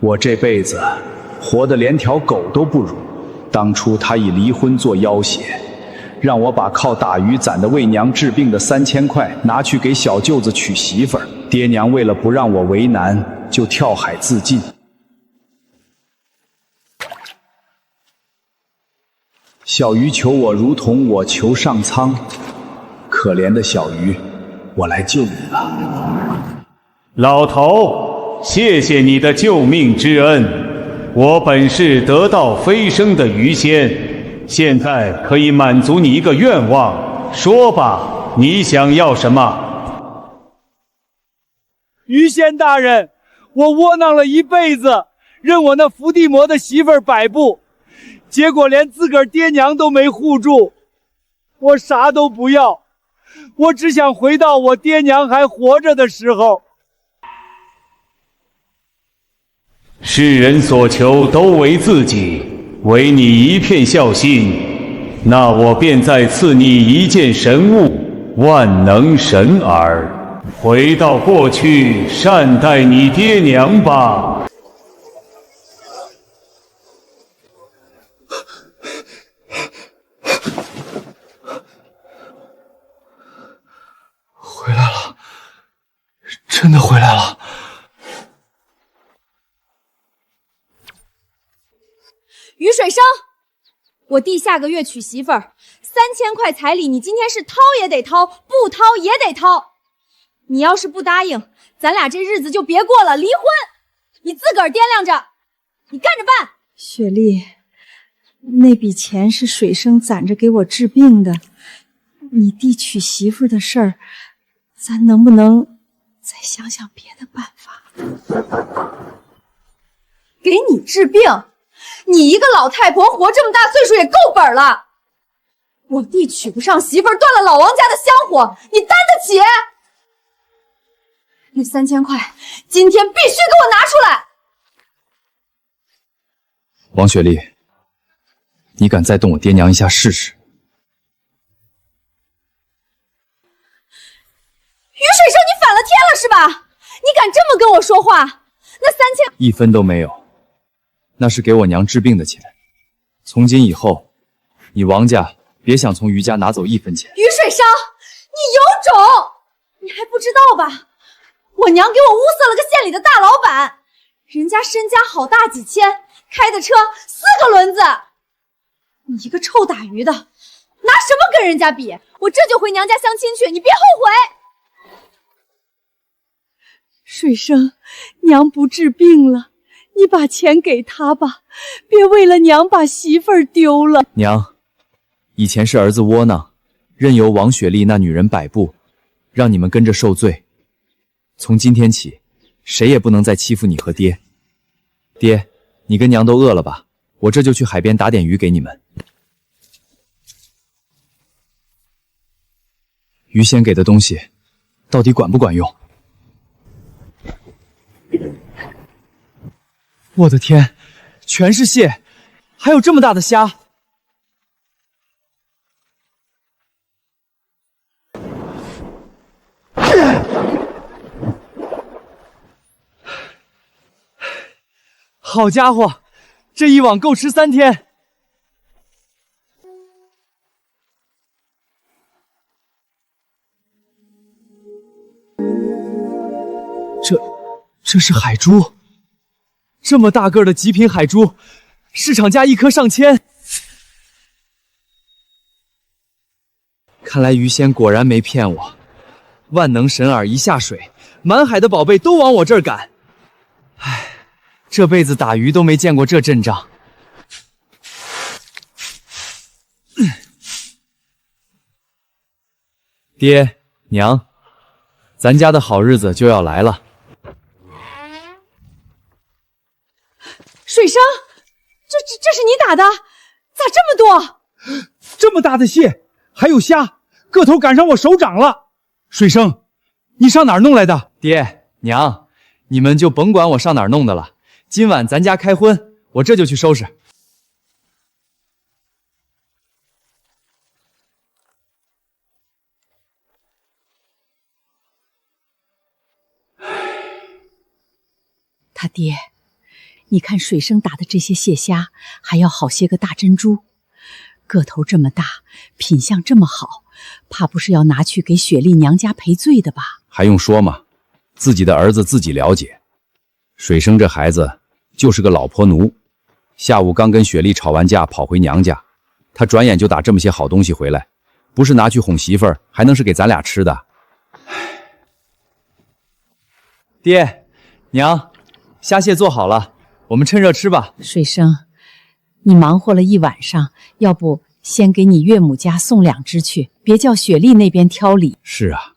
我这辈子活得连条狗都不如。当初他以离婚做要挟，让我把靠打鱼攒的为娘治病的3000块拿去给小舅子娶媳妇儿。爹娘为了不让我为难，就跳海自尽。小鱼求我如同我求上苍，可怜的小鱼，我来救你了。老头，谢谢你的救命之恩。我本是得道飞升的鱼仙，现在可以满足你一个愿望。说吧，你想要什么？鱼仙大人，我窝囊了一辈子，认我那伏地魔的媳妇儿摆布，结果连自个儿爹娘都没护住。我啥都不要，我只想回到我爹娘还活着的时候。世人所求都为自己，唯你一片孝心，那我便再赐你一件神物——万能神耳。回到过去，善待你爹娘吧。回来了，真的回来了。于水生，我弟下个月娶媳妇儿，3000块彩礼，你今天是掏也得掏，不掏也得掏。你要是不答应，咱俩这日子就别过了，离婚。你自个儿掂量着，你干着办。雪莉，那笔钱是水生攒着给我治病的，你弟娶媳妇的事儿，咱能不能再想想别的办法？给你治病？你一个老太婆活这么大岁数也够本了。我弟娶不上媳妇儿，断了老王家的香火，你担得起？那3000块今天必须给我拿出来。王雪莉，你敢再动我爹娘一下试试？于水生，你反了天了是吧？你敢这么跟我说话？那3000一分都没有，那是给我娘治病的钱。从今以后，你王家别想从于家拿走1分钱。于水生，你有种！你还不知道吧？我娘给我物色了个县里的大老板，人家身家好大几千，开的车4个轮子。你一个臭打鱼的，拿什么跟人家比？我这就回娘家相亲去，你别后悔。水生，娘不治病了，你把钱给他吧，别为了娘把媳妇儿丢了。娘，以前是儿子窝囊，任由王雪莉那女人摆布，让你们跟着受罪。从今天起，谁也不能再欺负你和爹。爹，你跟娘都饿了吧？我这就去海边打点鱼给你们。鱼仙给的东西，到底管不管用？我的天，全是蟹，还有这么大的虾！好家伙，这一网够吃3天。这是海珠，这么大个的极品海珠，市场价1颗上千。看来鱼仙果然没骗我，万能神饵一下水，满海的宝贝都往我这儿赶。唉，这辈子打鱼都没见过这阵仗。爹娘，咱家的好日子就要来了。水生，这是你打的？咋这么多？这么大的蟹，还有虾，个头赶上我手掌了。水生，你上哪儿弄来的？爹娘，你们就甭管我上哪儿弄的了。今晚咱家开荤，我这就去收拾。他爹，你看水生打的这些蟹虾，还要好些个大珍珠，个头这么大，品相这么好，怕不是要拿去给雪莉娘家赔罪的吧？还用说吗？自己的儿子自己了解。水生这孩子就是个老婆奴，下午刚跟雪莉吵完架跑回娘家，他转眼就打这么些好东西回来，不是拿去哄媳妇儿，还能是给咱俩吃的。爹娘，虾蟹做好了，我们趁热吃吧。水生，你忙活了一晚上，要不先给你岳母家送2只去，别叫雪莉那边挑理。是啊，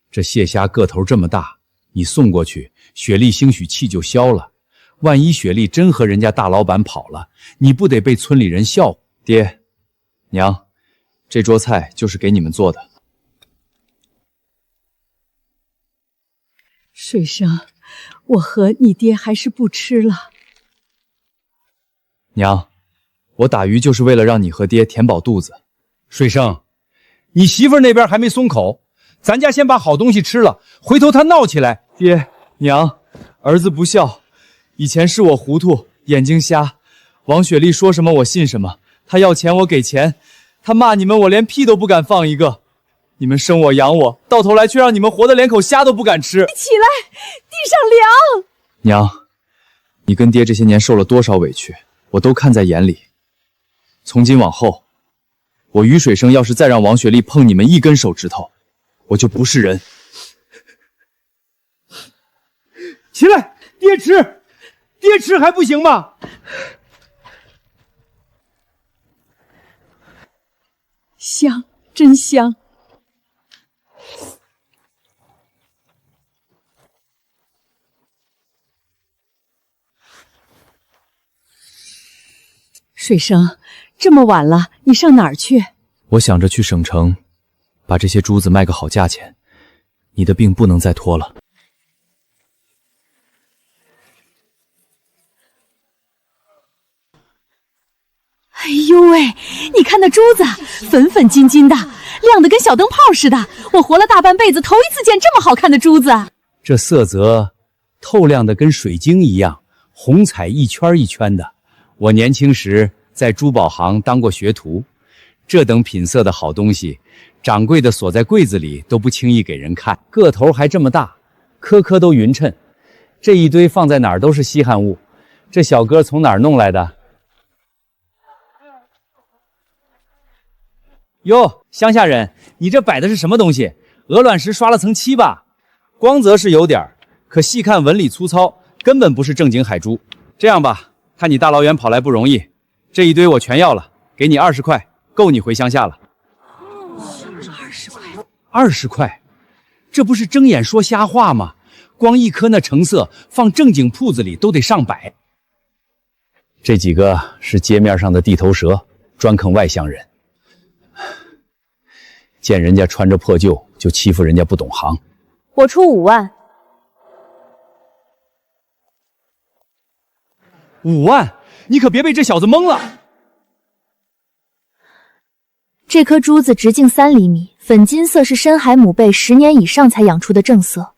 这蟹虾个头这么大，你送过去，雪莉兴许气就消了。万一雪莉真和人家大老板跑了，你不得被村里人笑话？爹娘，这桌菜就是给你们做的。水生，我和你爹还是不吃了。娘，我打鱼就是为了让你和爹填饱肚子。水生，你媳妇儿那边还没松口，咱家先把好东西吃了，回头她闹起来。爹娘，儿子不孝，以前是我糊涂，眼睛瞎。王雪莉说什么我信什么，她要钱我给钱，她骂你们我连屁都不敢放一个。你们生我养我，到头来却让你们活得连口虾都不敢吃。起来，地上凉。娘，你跟爹这些年受了多少委屈，我都看在眼里。从今往后，我于水生要是再让王雪莉碰你们一根手指头，我就不是人。起来，爹吃，爹吃还不行吗？香，真香。水生，这么晚了，你上哪儿去？我想着去省城，把这些珠子卖个好价钱。你的病不能再拖了。哎呦喂，你看那珠子，粉粉金金的，亮得跟小灯泡似的。我活了大半辈子，头一次见这么好看的珠子。这色泽透亮的跟水晶一样，红彩一圈一圈的。我年轻时在珠宝行当过学徒，这等品色的好东西，掌柜的锁在柜子里都不轻易给人看。个头还这么大，颗颗都匀称，这一堆放在哪儿都是稀罕物。这小哥从哪儿弄来的？哟，乡下人，你这摆的是什么东西？鹅卵石刷了层漆吧？光泽是有点儿，可细看纹理粗糙，根本不是正经海珠。这样吧，看你大老远跑来不容易，这一堆我全要了，给你20块，够你回乡下了。20块，20块，这不是睁眼说瞎话吗？光一颗那成色，放正经铺子里都得上百。这几个是街面上的地头蛇，专坑外乡人。见人家穿着破旧，就欺负人家不懂行。我出5万。5万？你可别被这小子蒙了。这颗珠子直径3厘米，粉金色，是深海母贝10年以上才养出的正色，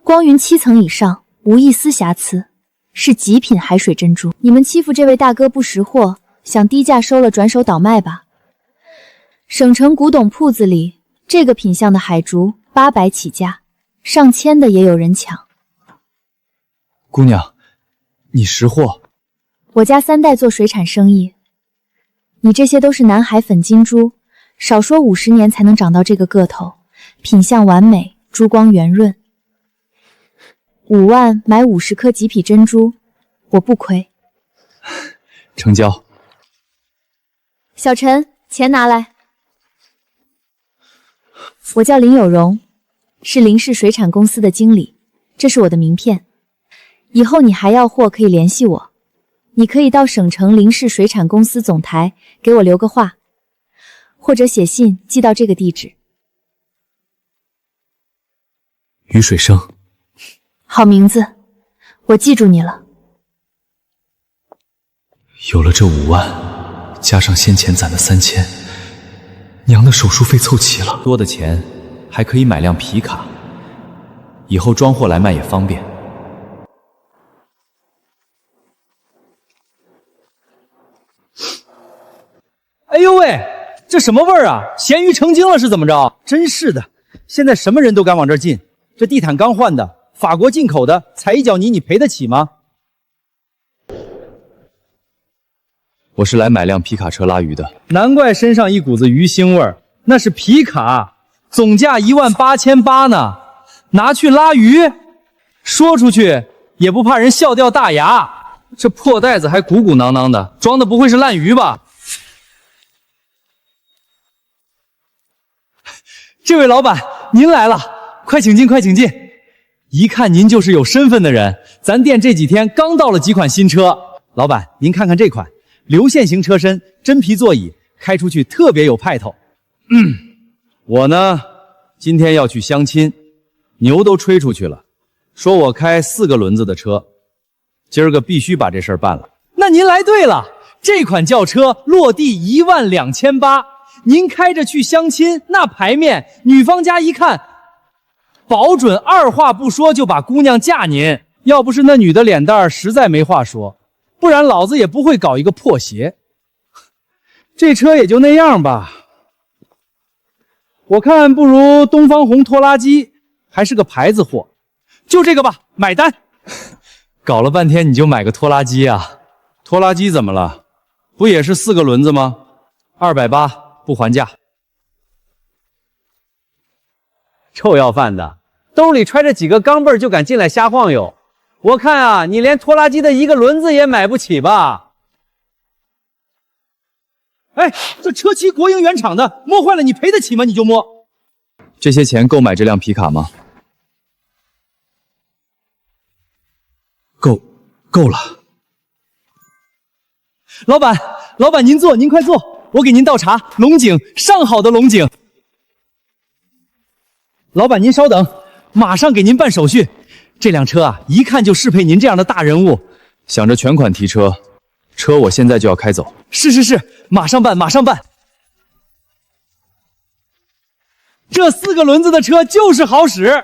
光晕7层以上，无一丝瑕疵，是极品海水珍珠。你们欺负这位大哥不识货，想低价收了转手倒卖吧？省城古董铺子里，这个品相的海珠800起价，上千的也有人抢。姑娘，你识货。我家3代做水产生意，你这些都是南海粉金珠，少说50年才能长到这个个头，品相完美，珠光圆润。5万买50颗极品珍珠，我不亏。成交。小陈，钱拿来。我叫林有容，是林氏水产公司的经理，这是我的名片。以后你还要货可以联系我，你可以到省城林氏水产公司总台给我留个话，或者写信寄到这个地址。于水生，好名字，我记住你了。有了这5万，加上先前攒的3000，娘的手术费凑齐了，多的钱还可以买辆皮卡，以后装货来卖也方便。哎呦喂，这什么味儿啊？咸鱼成精了是怎么着？真是的，现在什么人都敢往这儿进。这地毯刚换的，法国进口的，踩一脚泥你赔得起吗？我是来买辆皮卡车拉鱼的。难怪身上一股子鱼腥味儿，那是皮卡，总价18800呢，拿去拉鱼，说出去也不怕人笑掉大牙。这破袋子还鼓鼓囊囊的，装的不会是烂鱼吧？这位老板，您来了，快请进，快请进。一看您就是有身份的人，咱店这几天刚到了几款新车。老板，您看看这款。流线型车身，真皮座椅，开出去特别有派头。我呢，今天要去相亲，牛都吹出去了，说我开4个轮子的车，今儿个必须把这事儿办了。那您来对了，这款轿车落地12800，您开着去相亲，那牌面，女方家一看，保准二话不说就把姑娘嫁您。要不是那女的脸蛋儿实在没话说，不然老子也不会搞一个破鞋。这车也就那样吧，我看不如东方红拖拉机，还是个牌子货。就这个吧，买单。搞了半天你就买个拖拉机啊？拖拉机怎么了？不也是4个轮子吗？280不还价。臭要饭的，兜里揣着几个钢镚儿就敢进来瞎晃悠。我看啊，你连拖拉机的1个轮子也买不起吧？哎，这车漆国营原厂的，摸坏了你赔得起吗？你就摸。这些钱够买这辆皮卡吗？够了。老板您坐，您快坐，我给您倒茶。龙井，上好的龙井。老板您稍等，马上给您办手续。这辆车啊，一看就适配您这样的大人物。想着全款提车，车我现在就要开走。是，马上办，马上办。这4个轮子的车就是好使。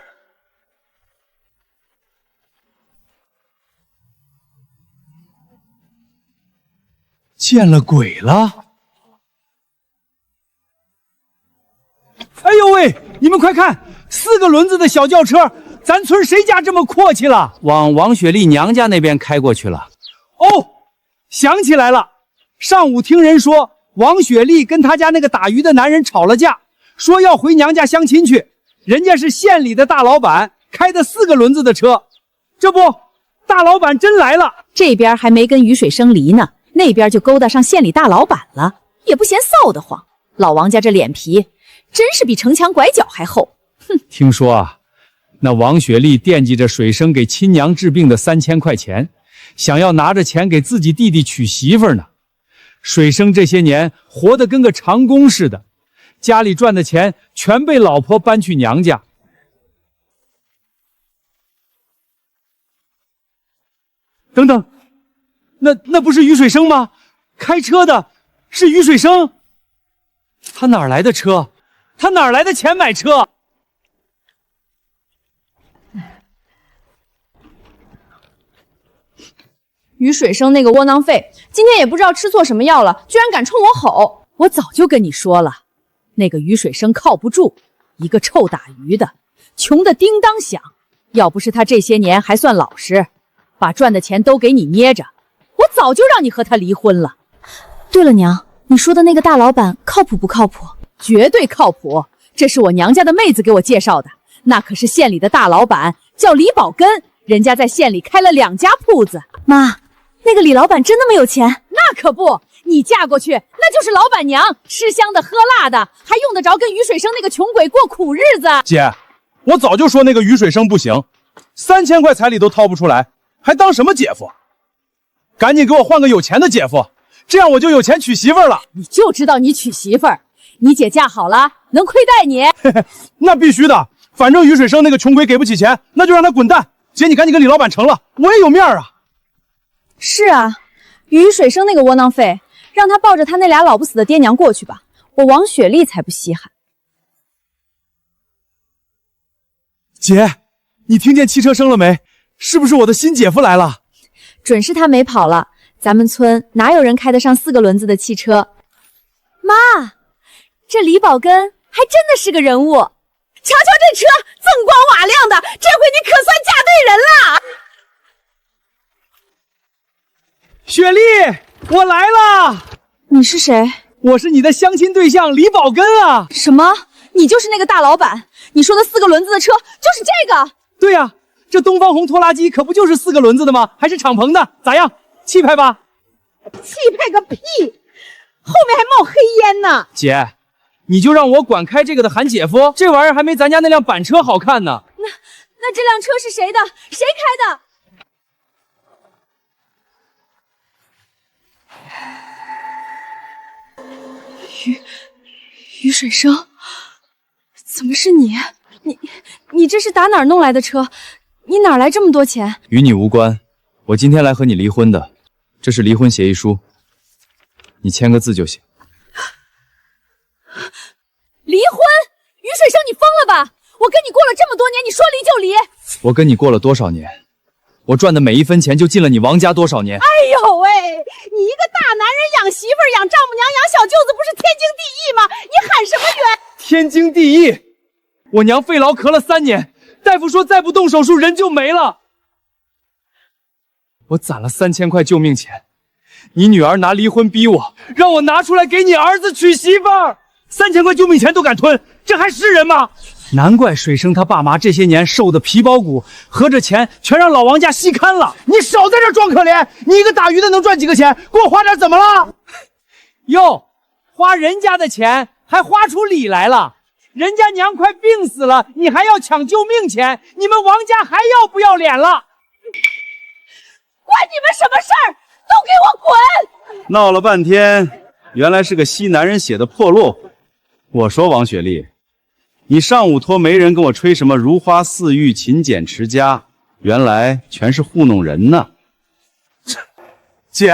见了鬼了！哎呦喂，你们快看，4个轮子的小轿车，咱村谁家这么阔气了？往王雪丽娘家那边开过去了。哦，想起来了，上午听人说王雪丽跟她家那个打鱼的男人吵了架，说要回娘家相亲去。人家是县里的大老板，开的4个轮子的车。这不，大老板真来了。这边还没跟雨水生离呢，那边就勾搭上县里大老板了，也不嫌臊得慌。老王家这脸皮真是比城墙拐角还厚。哼，听说啊，那王雪丽惦记着水生给亲娘治病的3000块钱，想要拿着钱给自己弟弟娶媳妇呢。水生这些年活得跟个长工似的，家里赚的钱全被老婆搬去娘家。等等，那不是于水生吗？开车的是于水生，他哪来的车？他哪来的钱买车？于水生那个窝囊废，今天也不知道吃错什么药了，居然敢冲我吼！我早就跟你说了，那个于水生靠不住，一个臭打鱼的，穷得叮当响。要不是他这些年还算老实，把赚的钱都给你捏着，我早就让你和他离婚了。对了，娘，你说的那个大老板靠谱不靠谱？绝对靠谱，这是我娘家的妹子给我介绍的，那可是县里的大老板，叫李宝根，人家在县里开了2家铺子。妈，那个李老板真那么有钱？那可不，你嫁过去那就是老板娘，吃香的喝辣的，还用得着跟于水生那个穷鬼过苦日子？姐，我早就说那个于水生不行，3000块彩礼都掏不出来，还当什么姐夫？赶紧给我换个有钱的姐夫，这样我就有钱娶媳妇儿了。你就知道你娶媳妇儿，你姐嫁好了能亏待你？那必须的，反正于水生那个穷鬼给不起钱，那就让他滚蛋。姐，你赶紧跟李老板成了，我也有面啊。是啊，于水生那个窝囊废，让他抱着他那俩老不死的爹娘过去吧，我王雪丽才不稀罕。姐，你听见汽车声了没？是不是我的新姐夫来了？准是他没跑了，咱们村哪有人开得上4个轮子的汽车？妈，这李宝根还真的是个人物。瞧瞧这车，锃光瓦亮的，这回你可算嫁对人了。雪莉，我来了。你是谁？我是你的相亲对象李宝根啊。什么？你就是那个大老板？你说的4个轮子的车就是这个？对呀，这东方红拖拉机可不就是4个轮子的吗？还是敞篷的，咋样？气派吧？气派个屁！后面还冒黑烟呢。姐，你就让我管开这个的喊姐夫，这玩意儿还没咱家那辆板车好看呢。那这辆车是谁的？谁开的？于水生，怎么是你？你这是打哪儿弄来的车？你哪来这么多钱？与你无关，我今天来和你离婚的，这是离婚协议书，你签个字就行。离婚？于水生，你疯了吧？我跟你过了这么多年，你说离就离？我跟你过了多少年？我赚的每一分钱就进了你王家多少年？哎呦喂，你一个大男人养媳妇儿、养丈母娘、养小舅子，不是天经地义吗？你喊什么冤？天经地义。我娘肺痨咳了3年，大夫说再不动手术人就没了。我攒了3000块救命钱，你女儿拿离婚逼我，让我拿出来给你儿子娶媳妇儿，3000块救命钱都敢吞，这还是人吗？难怪水生他爸妈这些年瘦的皮包骨，合着钱全让老王家吸干了。你少在这装可怜，你一个打鱼的能赚几个钱？给我花点怎么了？哟，花人家的钱还花出理来了。人家娘快病死了，你还要抢救命钱，你们王家还要不要脸了？关你们什么事儿？都给我滚！闹了半天，原来是个西南人写的破落款。我说王雪莉，你上午托媒人跟我吹什么如花似玉、勤俭持家，原来全是糊弄人呢。姐，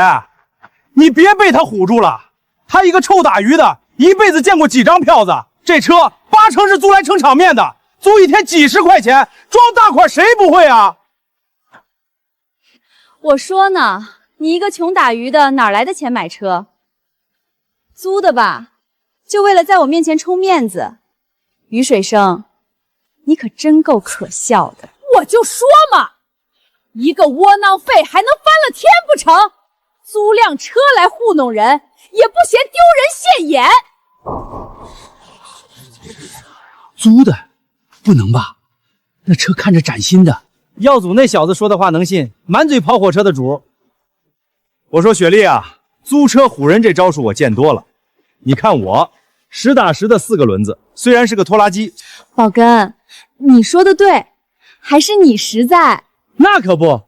你别被他唬住了，他一个臭打鱼的，一辈子见过几张票子，这车8成是租来撑场面的，租一天几10块钱，装大块谁不会啊？我说呢，你一个穷打鱼的，哪来的钱买车？租的吧？就为了在我面前充面子。于水生，你可真够可笑的。我就说嘛，一个窝囊废还能翻了天不成？租辆车来糊弄人，也不嫌丢人现眼。租的？不能吧？那车看着崭新的。耀祖那小子说的话能信？满嘴跑火车的主。我说雪莉啊，租车唬人这招数我见多了。你看我实打实的4个轮子，虽然是个拖拉机。宝根，你说的对，还是你实在。那可不，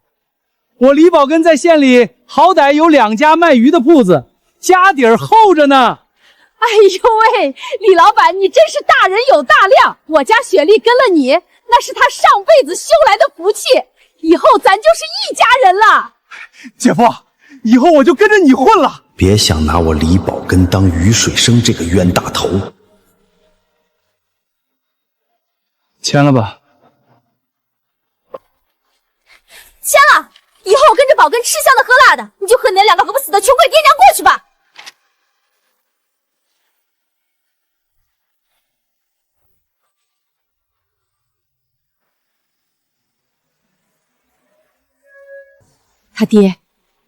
我李宝根在县里好歹有2家卖鱼的铺子，家底儿厚着呢。哎呦喂，李老板，你真是大人有大量。我家雪莉跟了你，那是她上辈子修来的福气，以后咱就是一家人了。姐夫，以后我就跟着你混了。别想拿我李宝根当于水生这个冤大头。签了吧。签了，以后我跟着宝根吃香的喝辣的，你就和你那2个饿不死的穷鬼爹娘过去吧。他爹，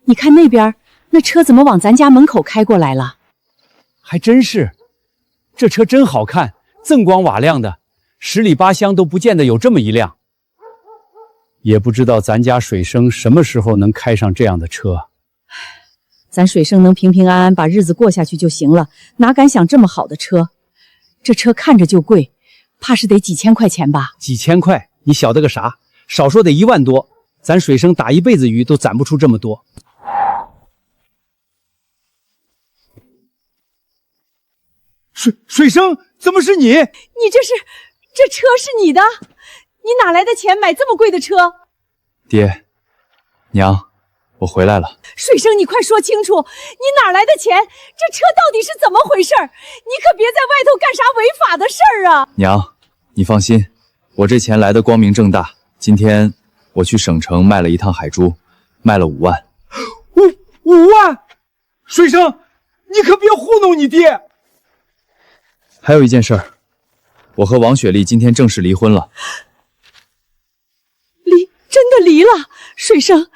你看那边那车怎么往咱家门口开过来了？还真是，这车真好看，锃光瓦亮的，10里8乡都不见得有这么一辆。也不知道咱家水生什么时候能开上这样的车。咱水生能平平安安把日子过下去就行了，哪敢想这么好的车？这车看着就贵，怕是得几千块钱吧？几千块，你晓得个啥？少说得1万多，咱水生打一辈子鱼都攒不出这么多。水生，怎么是你？你这车是你的？你哪来的钱买这么贵的车？爹，娘，我回来了。水生，你快说清楚，你哪来的钱？这车到底是怎么回事？你可别在外头干啥违法的事儿啊！娘，你放心，我这钱来的光明正大。今天我去省城卖了一趟海珠，卖了5万。5万！水生，你可别糊弄你爹！还有一件事儿，我和王雪莉今天正式离婚了。真的离了？水生，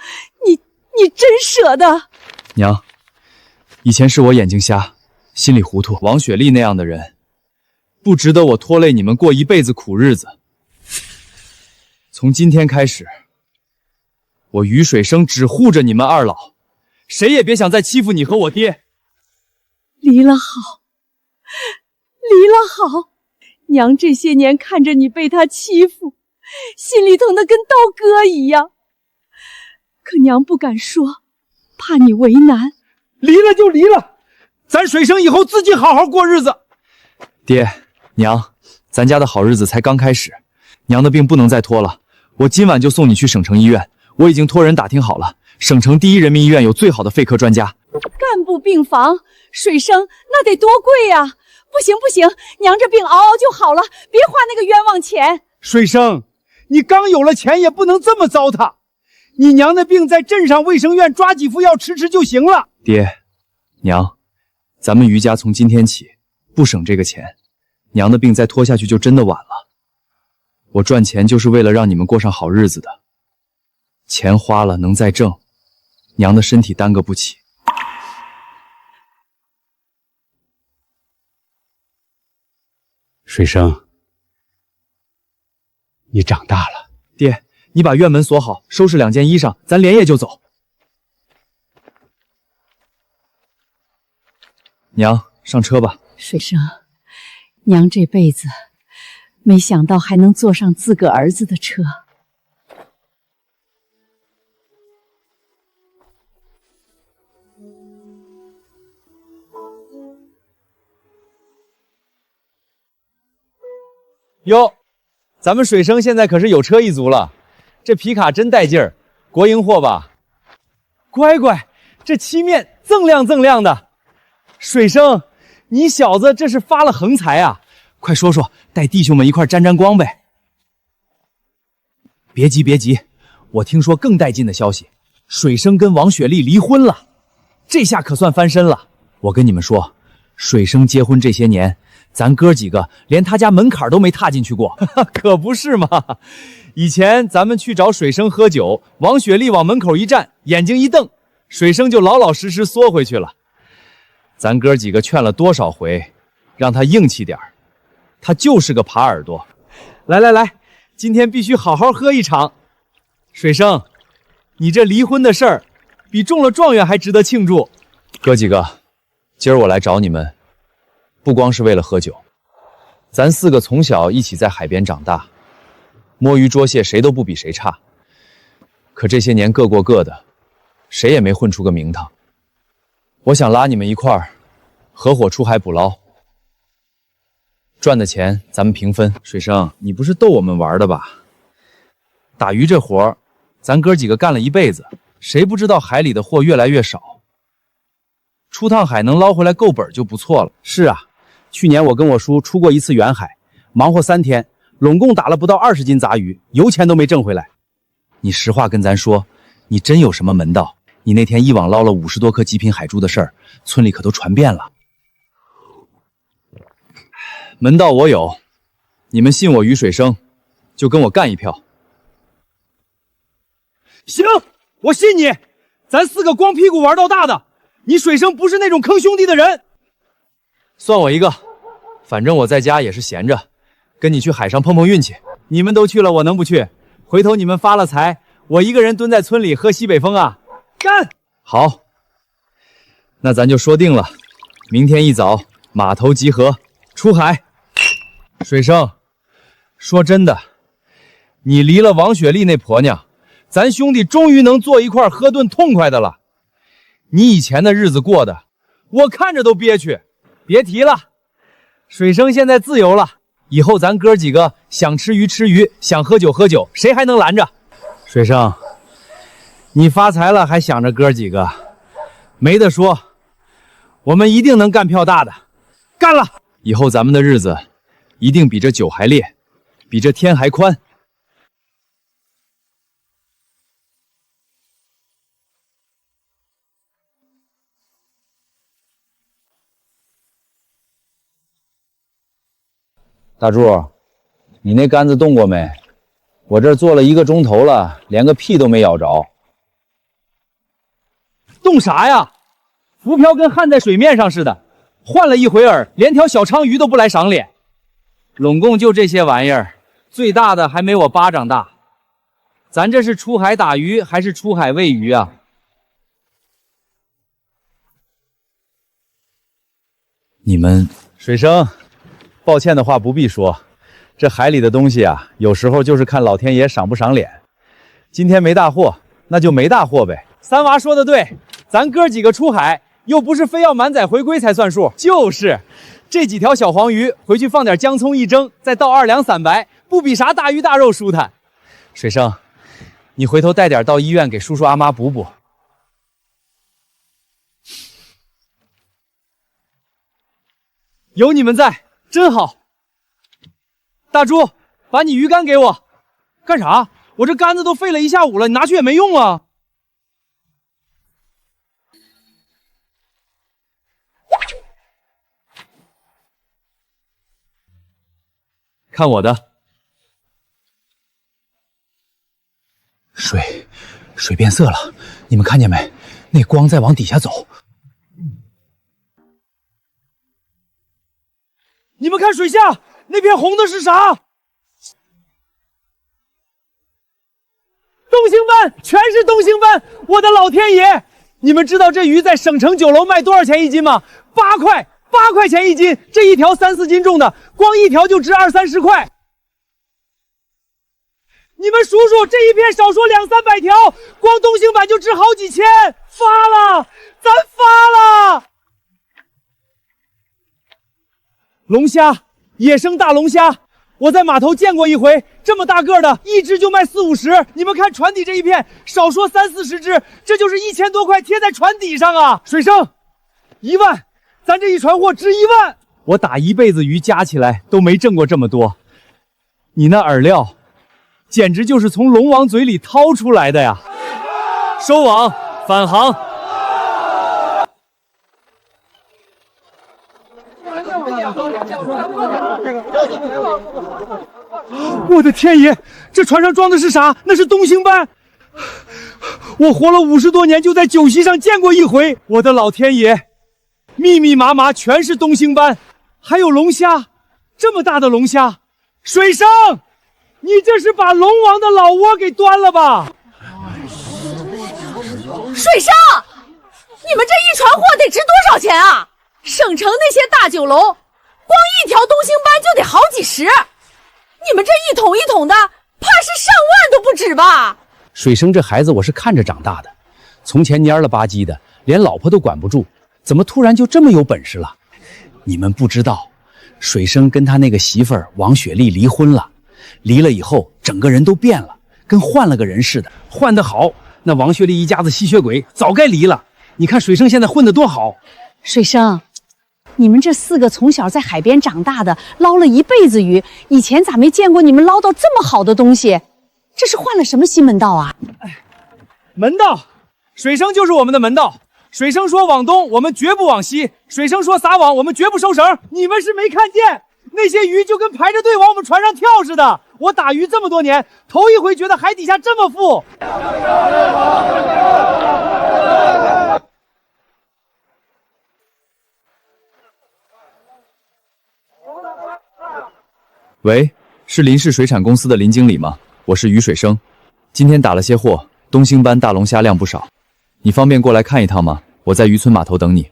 你真舍得？娘，以前是我眼睛瞎，心里糊涂。王雪莉那样的人，不值得我拖累你们过一辈子苦日子。从今天开始，我于水生只护着你们二老，谁也别想再欺负你和我爹。离了好，离了好，娘这些年看着你被他欺负，心里疼得跟刀割一样，可娘不敢说，怕你为难。离了就离了，咱水生以后自己好好过日子。爹娘，咱家的好日子才刚开始，娘的病不能再拖了，我今晚就送你去省城医院，我已经托人打听好了，省城第一人民医院有最好的肺科专家。干部病房，水生那得多贵呀！不行不行，娘这病熬熬就好了，别花那个冤枉钱。水生，你刚有了钱也不能这么糟蹋，你娘的病在镇上卫生院抓几副药吃吃就行了。爹娘，咱们于家从今天起不省这个钱，娘的病再拖下去就真的晚了。我赚钱就是为了让你们过上好日子的，钱花了能再挣，娘的身体耽搁不起。水生，你长大了。爹，你把院门锁好，收拾2件衣裳，咱连夜就走。娘，上车吧。水生，娘这辈子没想到还能坐上自个儿子的车。哟，咱们水生现在可是有车一族了，这皮卡真带劲儿，国营货吧？乖乖，这漆面锃亮锃亮的。水生，你小子这是发了横财啊！快说说，带弟兄们一块沾沾光呗。别急别急，我听说更带劲的消息，水生跟王雪莉离婚了，这下可算翻身了。我跟你们说，水生结婚这些年，咱哥几个连他家门槛都没踏进去过。可不是嘛！以前咱们去找水生喝酒，王雪莉往门口一站，眼睛一瞪，水生就老老实实缩回去了。咱哥几个劝了多少回，让他硬气点儿，他就是个耙耳朵。来来来，今天必须好好喝一场。水生，你这离婚的事儿，比中了状元还值得庆祝。哥几个，今儿我来找你们，不光是为了喝酒。咱4个从小一起在海边长大，摸鱼捉蟹谁都不比谁差。可这些年各过各的，谁也没混出个名堂。我想拉你们一块儿合伙出海捕捞，赚的钱咱们平分。水生，你不是逗我们玩的吧？打鱼这活儿，咱哥几个干了一辈子，谁不知道海里的货越来越少，出趟海能捞回来够本就不错了。是啊，去年我跟我叔出过一次远海，忙活3天，拢共打了不到20斤杂鱼，油钱都没挣回来。你实话跟咱说，你真有什么门道？你那天一网捞了50多颗极品海珠的事儿，村里可都传遍了。门道我有，你们信我于水生，就跟我干一票。行，我信你。咱4个光屁股玩到大的，你水生不是那种坑兄弟的人。算我一个，反正我在家也是闲着，跟你去海上碰碰运气。你们都去了，我能不去？回头你们发了财，我一个人蹲在村里喝西北风啊！干！好，那咱就说定了，明天一早码头集合，出海。水生，说真的，你离了王雪莉那婆娘，咱兄弟终于能坐一块喝顿痛快的了。你以前的日子过的，我看着都憋屈。别提了，水生现在自由了，以后咱哥几个想吃鱼吃鱼，想喝酒喝酒，谁还能拦着？水生，你发财了还想着哥几个，没得说，我们一定能干票大的，干了！以后咱们的日子一定比这酒还烈，比这天还宽。大柱，你那杆子动过没？我这做了1个钟头了，连个屁都没咬着。动啥呀？浮漂跟焊在水面上似的，换了一回饵，连条小鲳鱼都不来赏脸。拢共就这些玩意儿，最大的还没我巴掌大。咱这是出海打鱼还是出海喂鱼啊？你们水生，抱歉的话不必说，这海里的东西啊，有时候就是看老天爷赏不赏脸。今天没大货，那就没大货呗。三娃说的对，咱哥几个出海又不是非要满载回归才算数，就是这几条小黄鱼回去放点姜葱一蒸，再倒2两散白，不比啥大鱼大肉舒坦。水生，你回头带点到医院给叔叔阿妈补补。有你们在，真好。大猪，把你鱼竿给我。干啥？我这竿子都废了1下午了，你拿去也没用啊。看我的，水变色了，你们看见没？那光在往底下走。你们看水下那片红的是啥？东星斑，全是东星斑！我的老天爷！你们知道这鱼在省城酒楼卖多少钱一斤吗？8块钱一斤，这一条3、4斤重的，光一条就值20、30块。你们数数，这一片少说200、300条，光东星斑就值好几千，发了，咱发了！龙虾，野生大龙虾，我在码头见过一回，这么大个的，一只就卖40、50。你们看船底这一片，少说30、40只，这就是1000多块贴在船底上啊！水生，1万，咱这一船货值1万。我打一辈子鱼加起来都没挣过这么多，你那饵料，简直就是从龙王嘴里掏出来的呀！收网，返航。我的天爷，这船上装的是啥？那是东星斑。我活了50多年，就在酒席上见过一回。我的老天爷，密密麻麻全是东星斑，还有龙虾，这么大的龙虾。水生，你这是把龙王的老窝给端了吧？水生，你们这一船货得值多少钱啊？省城那些大酒楼，光一条东星斑就得好几十，你们这一桶一桶的，怕是上万都不止吧？水生这孩子我是看着长大的，从前蔫了吧唧的，连老婆都管不住，怎么突然就这么有本事了？你们不知道，水生跟他那个媳妇儿王雪丽离婚了，离了以后整个人都变了，跟换了个人似的。换得好，那王雪丽一家子吸血鬼早该离了。你看水生现在混得多好。水生，你们这4个从小在海边长大的，捞了一辈子鱼，以前咋没见过你们捞到这么好的东西？这是换了什么新门道啊？门道，水生就是我们的门道。水生说往东，我们绝不往西；水生说撒网，我们绝不收绳。你们是没看见，那些鱼就跟排着队往我们船上跳似的。我打鱼这么多年，头一回觉得海底下这么富。喂，是林氏水产公司的林经理吗？我是于水生，今天打了些货，东星斑大龙虾量不少，你方便过来看一趟吗？我在渔村码头等你。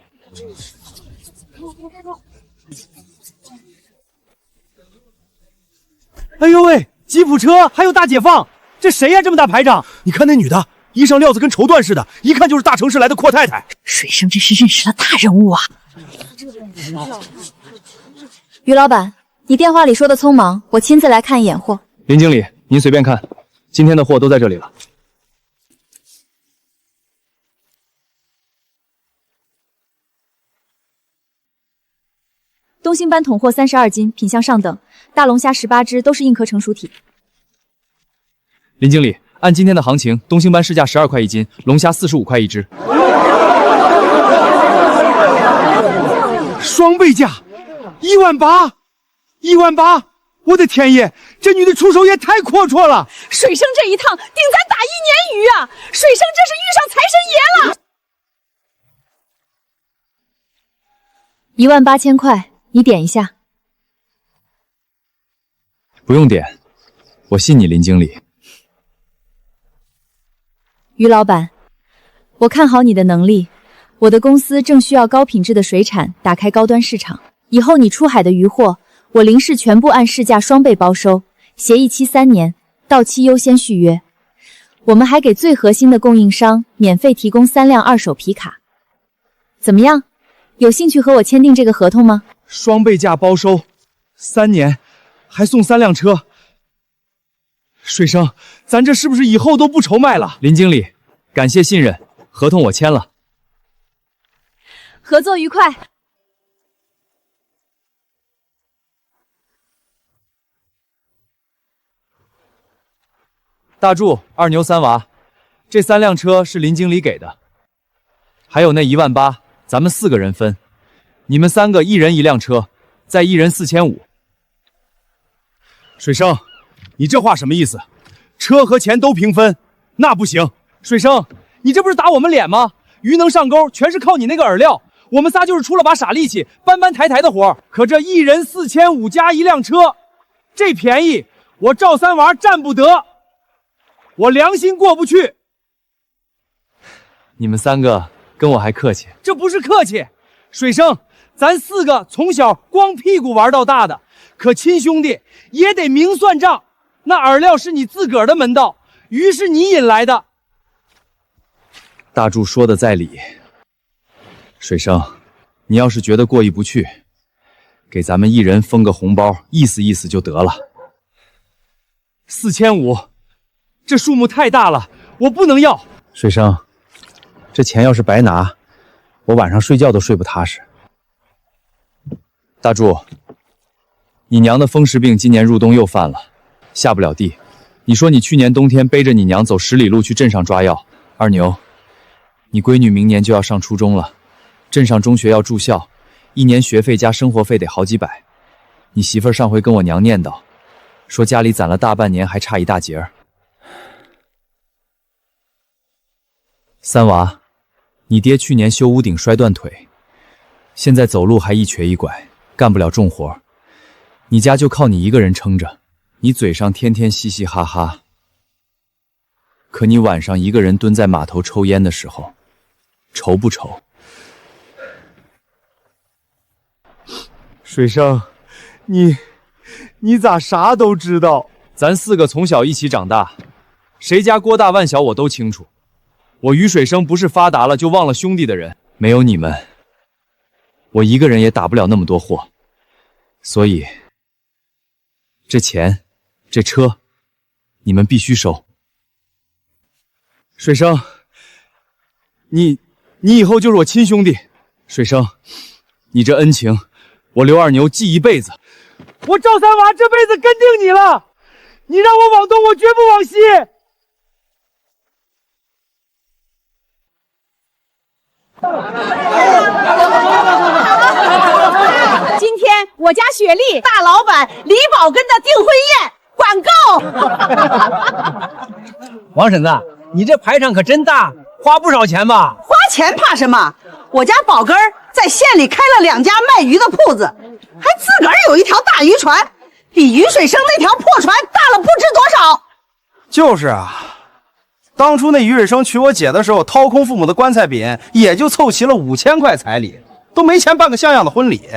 哎呦喂，吉普车还有大解放，这谁呀？这么大排场？你看那女的，衣裳料子跟绸缎似的，一看就是大城市来的阔太太。水生这是认识了大人物啊！于老板，你电话里说的匆忙，我亲自来看一眼货。林经理，您随便看，今天的货都在这里了。东星斑桶货32斤，品相上等，大龙虾18只，都是硬壳成熟体。林经理，按今天的行情，东星斑市价12块一斤，龙虾45块一只。双倍价，18000，18000，我的天爷，这女的出手也太阔绰了！水生这一趟顶咱打1年鱼啊！水生这是遇上财神爷了。18000块，你点一下。不用点，我信你，林经理。于老板，我看好你的能力。我的公司正需要高品质的水产，打开高端市场。以后你出海的渔获，我林氏全部按市价双倍包收，协议期3年，到期优先续约。我们还给最核心的供应商免费提供3辆二手皮卡。怎么样？有兴趣和我签订这个合同吗？双倍价包收，3年，还送3辆车。水生，咱这是不是以后都不愁卖了？林经理，感谢信任，合同我签了。合作愉快。大柱、二牛、三娃，这3辆车是林经理给的，还有那18000，咱们4个人分。你们3个一人1辆车，再一人4500。水生，你这话什么意思？车和钱都平分？那不行。水生，你这不是打我们脸吗？鱼能上钩，全是靠你那个饵料。我们仨就是出了把傻力气，搬搬抬抬的活，可这一人4500加1辆车，这便宜我赵三娃占不得，我良心过不去。你们3个跟我还客气？这不是客气，水生，咱4个从小光屁股玩到大的，可亲兄弟也得明算账。那饵料是你自个儿的门道，鱼是你引来的。大柱说的在理。水生，你要是觉得过意不去，给咱们一人封个红包，意思意思就得了。4500，这数目太大了，我不能要。水生，这钱要是白拿，我晚上睡觉都睡不踏实。大柱，你娘的风湿病今年入冬又犯了，下不了地。你说你去年冬天背着你娘走10里路去镇上抓药。二牛，你闺女明年就要上初中了，镇上中学要住校，1年学费加生活费得好几百。你媳妇儿上回跟我娘念叨，说家里攒了大半年，还差一大截儿。三娃，你爹去年修屋顶摔断腿，现在走路还一瘸一拐，干不了重活，你家就靠你一个人撑着。你嘴上天天嘻嘻哈哈，可你晚上一个人蹲在码头抽烟的时候，愁不愁？水生，你咋啥都知道？咱4个从小一起长大，谁家锅大碗小我都清楚。我于水生不是发达了就忘了兄弟的人，没有你们，我一个人也打不了那么多货。所以，这钱，这车，你们必须收。水生，你以后就是我亲兄弟。水生，你这恩情，我刘二牛记一辈子。我赵三娃这辈子跟定你了，你让我往东，我绝不往西。今天我家雪莉大老板李宝根的订婚宴管够。王婶子，你这排场可真大，花不少钱吧？花钱怕什么？我家宝根儿在县里开了2家卖鱼的铺子，还自个儿有一条大渔船，比于水生那条破船大了不知多少。就是啊，当初那于水生娶我姐的时候，掏空父母的棺材饼，也就凑齐了5000块彩礼，都没钱办个像样的婚礼。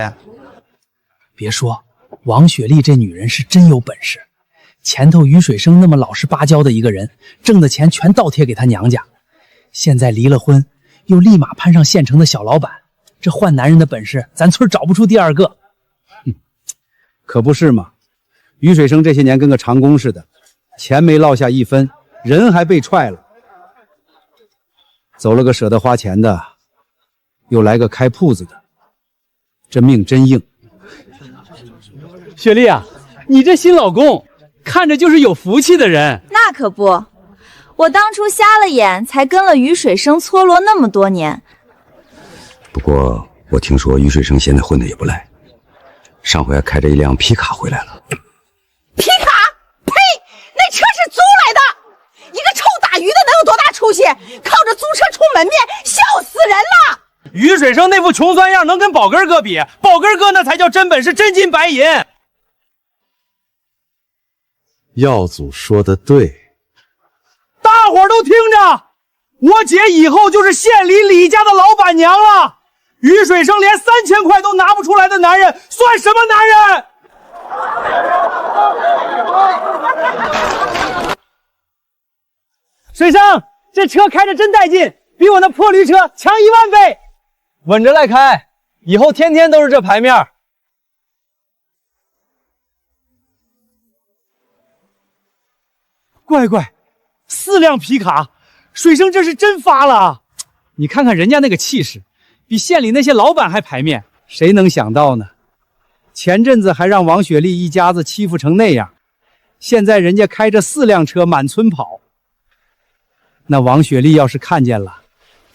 别说，王雪莉这女人是真有本事。前头于水生那么老实巴交的一个人，挣的钱全倒贴给他娘家，现在离了婚，又立马攀上县城的小老板，这换男人的本事，咱村找不出第二个。可不是嘛，于水生这些年跟个长工似的，钱没落下一分，人还被踹了，走了个舍得花钱的，又来个开铺子的，这命真硬。雪莉啊，你这新老公看着就是有福气的人。那可不，我当初瞎了眼，才跟了于水生搓罗那么多年。不过我听说于水生现在混得也不赖，上回还开着一辆皮卡回来了。于水生那副穷酸样能跟宝根哥比？宝根哥那才叫真本事，真金白银。耀祖说的对，大伙儿都听着，我姐以后就是县里李家的老板娘了。于水生连3000块都拿不出来的男人，算什么男人？水生，这车开着真带劲，比我那破驴车强10000倍。稳着来开，以后天天都是这牌面。乖乖，4辆皮卡，水生这是真发了！你看看人家那个气势，比县里那些老板还牌面。谁能想到呢？前阵子还让王雪丽一家子欺负成那样，现在人家开着4辆车满村跑。那王雪丽要是看见了，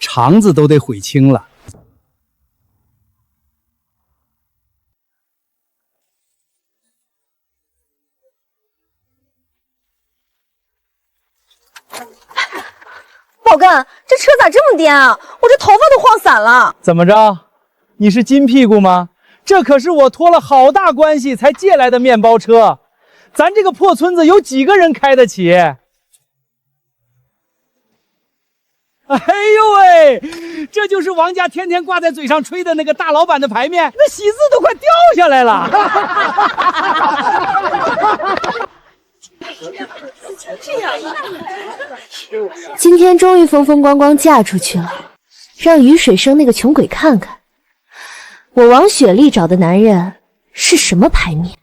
肠子都得悔青了。宝根，这车咋这么颠啊？我这头发都晃散了。怎么着？你是金屁股吗？这可是我托了好大关系才借来的面包车，咱这个破村子有几个人开得起？哎呦喂，这就是王家天天挂在嘴上吹的那个大老板的牌面，那喜字都快掉下来了。今天终于风风光光嫁出去了，让于水生那个穷鬼看看，我王雪丽找的男人是什么牌面。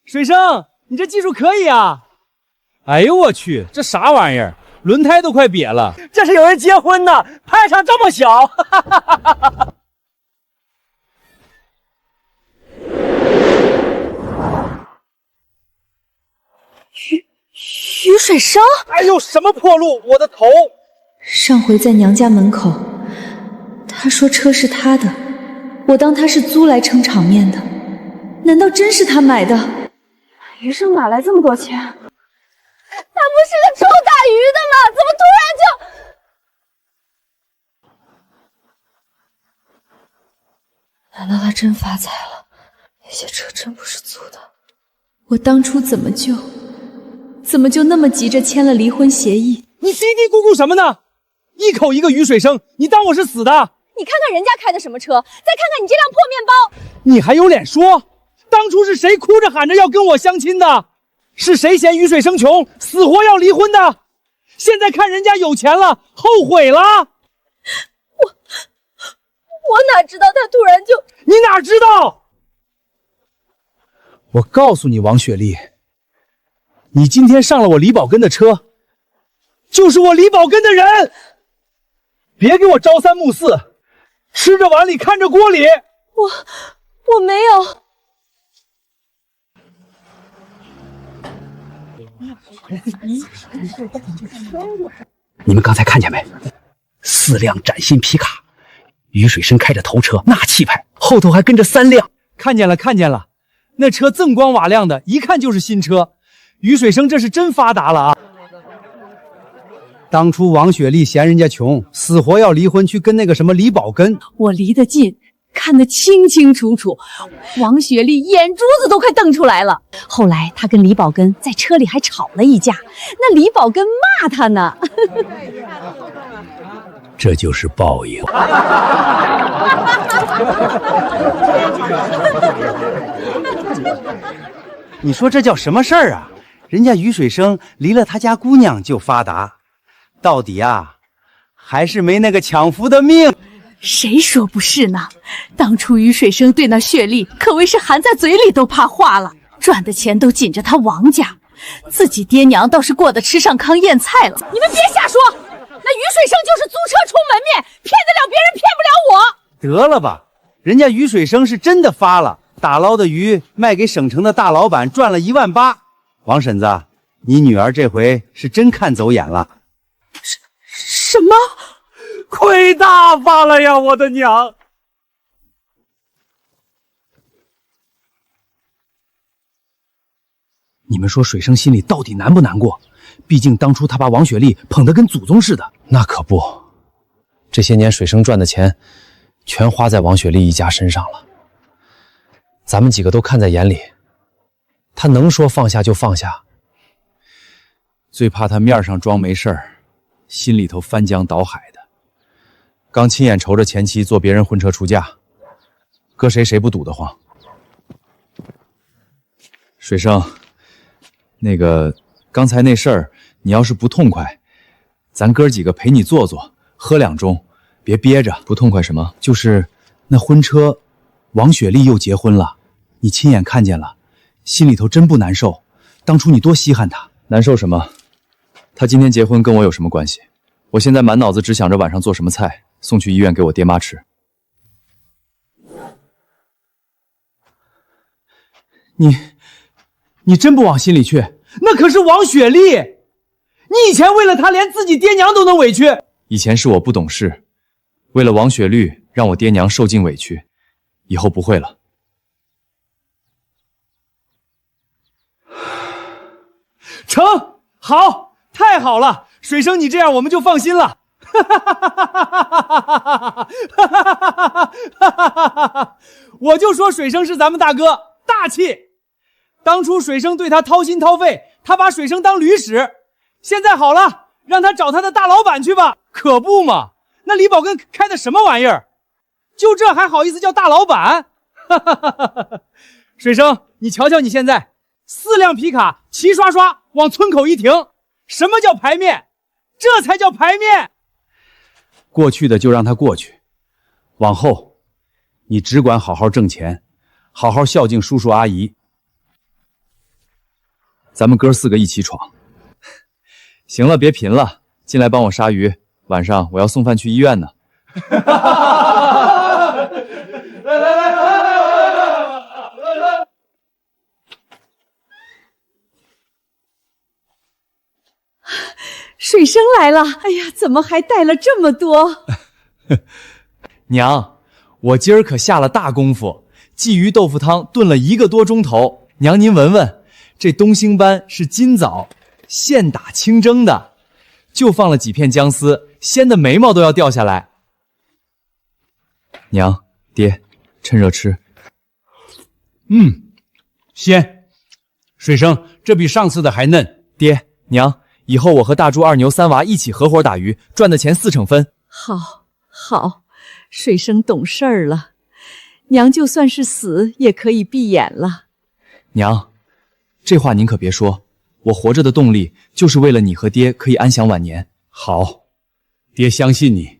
水生，你这技术可以啊！哎呦我去，这啥玩意儿？轮胎都快瘪了。这是有人结婚呢，排场这么小。于水生，哎呦，什么破路！我的头！上回在娘家门口，他说车是他的，我当他是租来撑场面的，难道真是他买的？于生哪来这么多钱？他不是个臭打鱼的吗？怎么突然就……难道他真发财了？那些车真不是租的？我当初怎么就那么急着签了离婚协议？你嘀嘀咕咕什么呢？一口一个于水生，你当我是死的？你看看人家开的什么车，再看看你这辆破面包，你还有脸说？当初是谁哭着喊着要跟我相亲的？是谁嫌于水生穷，死活要离婚的？现在看人家有钱了，后悔了？我哪知道他突然就……你哪知道？我告诉你，王雪丽，你今天上了我李宝根的车，就是我李宝根的人。别给我朝三暮四，吃着碗里看着锅里。我没有。你们刚才看见没？4辆崭新皮卡，于水生开着头车，那气派，后头还跟着3辆。看见了，看见了，那车锃光瓦亮的，一看就是新车。于水生这是真发达了啊！当初王雪丽嫌人家穷，死活要离婚，去跟那个什么李宝根。我离得近，看得清清楚楚，王雪丽眼珠子都快瞪出来了。后来她跟李宝根在车里还吵了一架，那李宝根骂她呢。这就是报应。你说这叫什么事儿啊？人家于水生离了他家姑娘就发达，到底啊，还是没那个抢夫的命。谁说不是呢？当初于水生对那雪莉可谓是含在嘴里都怕化了，赚的钱都紧着他王家，自己爹娘倒是过得吃上糠咽菜了。你们别瞎说，那于水生就是租车充门面，骗得了别人，骗不了我。得了吧，人家于水生是真的发了，打捞的鱼卖给省城的大老板，赚了18000。王婶子，你女儿这回是真看走眼了。什么？亏大发了呀，我的娘！你们说水生心里到底难不难过？毕竟当初他把王雪莉捧得跟祖宗似的。那可不，这些年水生赚的钱全花在王雪莉一家身上了。咱们几个都看在眼里，他能说放下就放下。最怕他面上装没事儿，心里头翻江倒海的。刚亲眼瞅着前妻坐别人婚车出嫁，搁谁不堵得慌。水生，那个刚才那事儿，你要是不痛快，咱哥几个陪你坐坐，喝2盅，别憋着。不痛快什么？就是那婚车，王雪莉又结婚了，你亲眼看见了，心里头真不难受？当初你多稀罕她，难受什么？她今天结婚跟我有什么关系？我现在满脑子只想着晚上做什么菜送去医院给我爹妈吃。你真不往心里去？那可是王雪莉，你以前为了她连自己爹娘都能委屈。以前是我不懂事，为了王雪莉让我爹娘受尽委屈，以后不会了。成，好，太好了，水生你这样我们就放心了。我就说水生是咱们大哥，大气。当初水生对他掏心掏肺，他把水生当驴使。现在好了，让他找他的大老板去吧。可不嘛，那李宝根开的什么玩意儿？就这还好意思叫大老板？水生，你瞧瞧你现在，4辆皮卡齐刷刷往村口一停，什么叫排面？这才叫排面。过去的就让它过去，往后你只管好好挣钱，好好孝敬叔叔阿姨。咱们哥4个一起闯。行了，别贫了，进来帮我杀鱼，晚上我要送饭去医院呢。水生来了！哎呀，怎么还带了这么多？娘，我今儿可下了大功夫，鲫鱼豆腐汤炖了1个多钟头。娘您闻闻，这东星斑是今早现打清蒸的，就放了几片姜丝，鲜的眉毛都要掉下来。娘，爹，趁热吃。鲜。水生，这比上次的还嫩。爹，娘，以后我和大猪、2牛、3娃一起合伙打鱼，赚的钱4成分。好，水生懂事儿了，娘就算是死也可以闭眼了。娘，这话您可别说，我活着的动力就是为了你和爹可以安享晚年。好，爹相信你。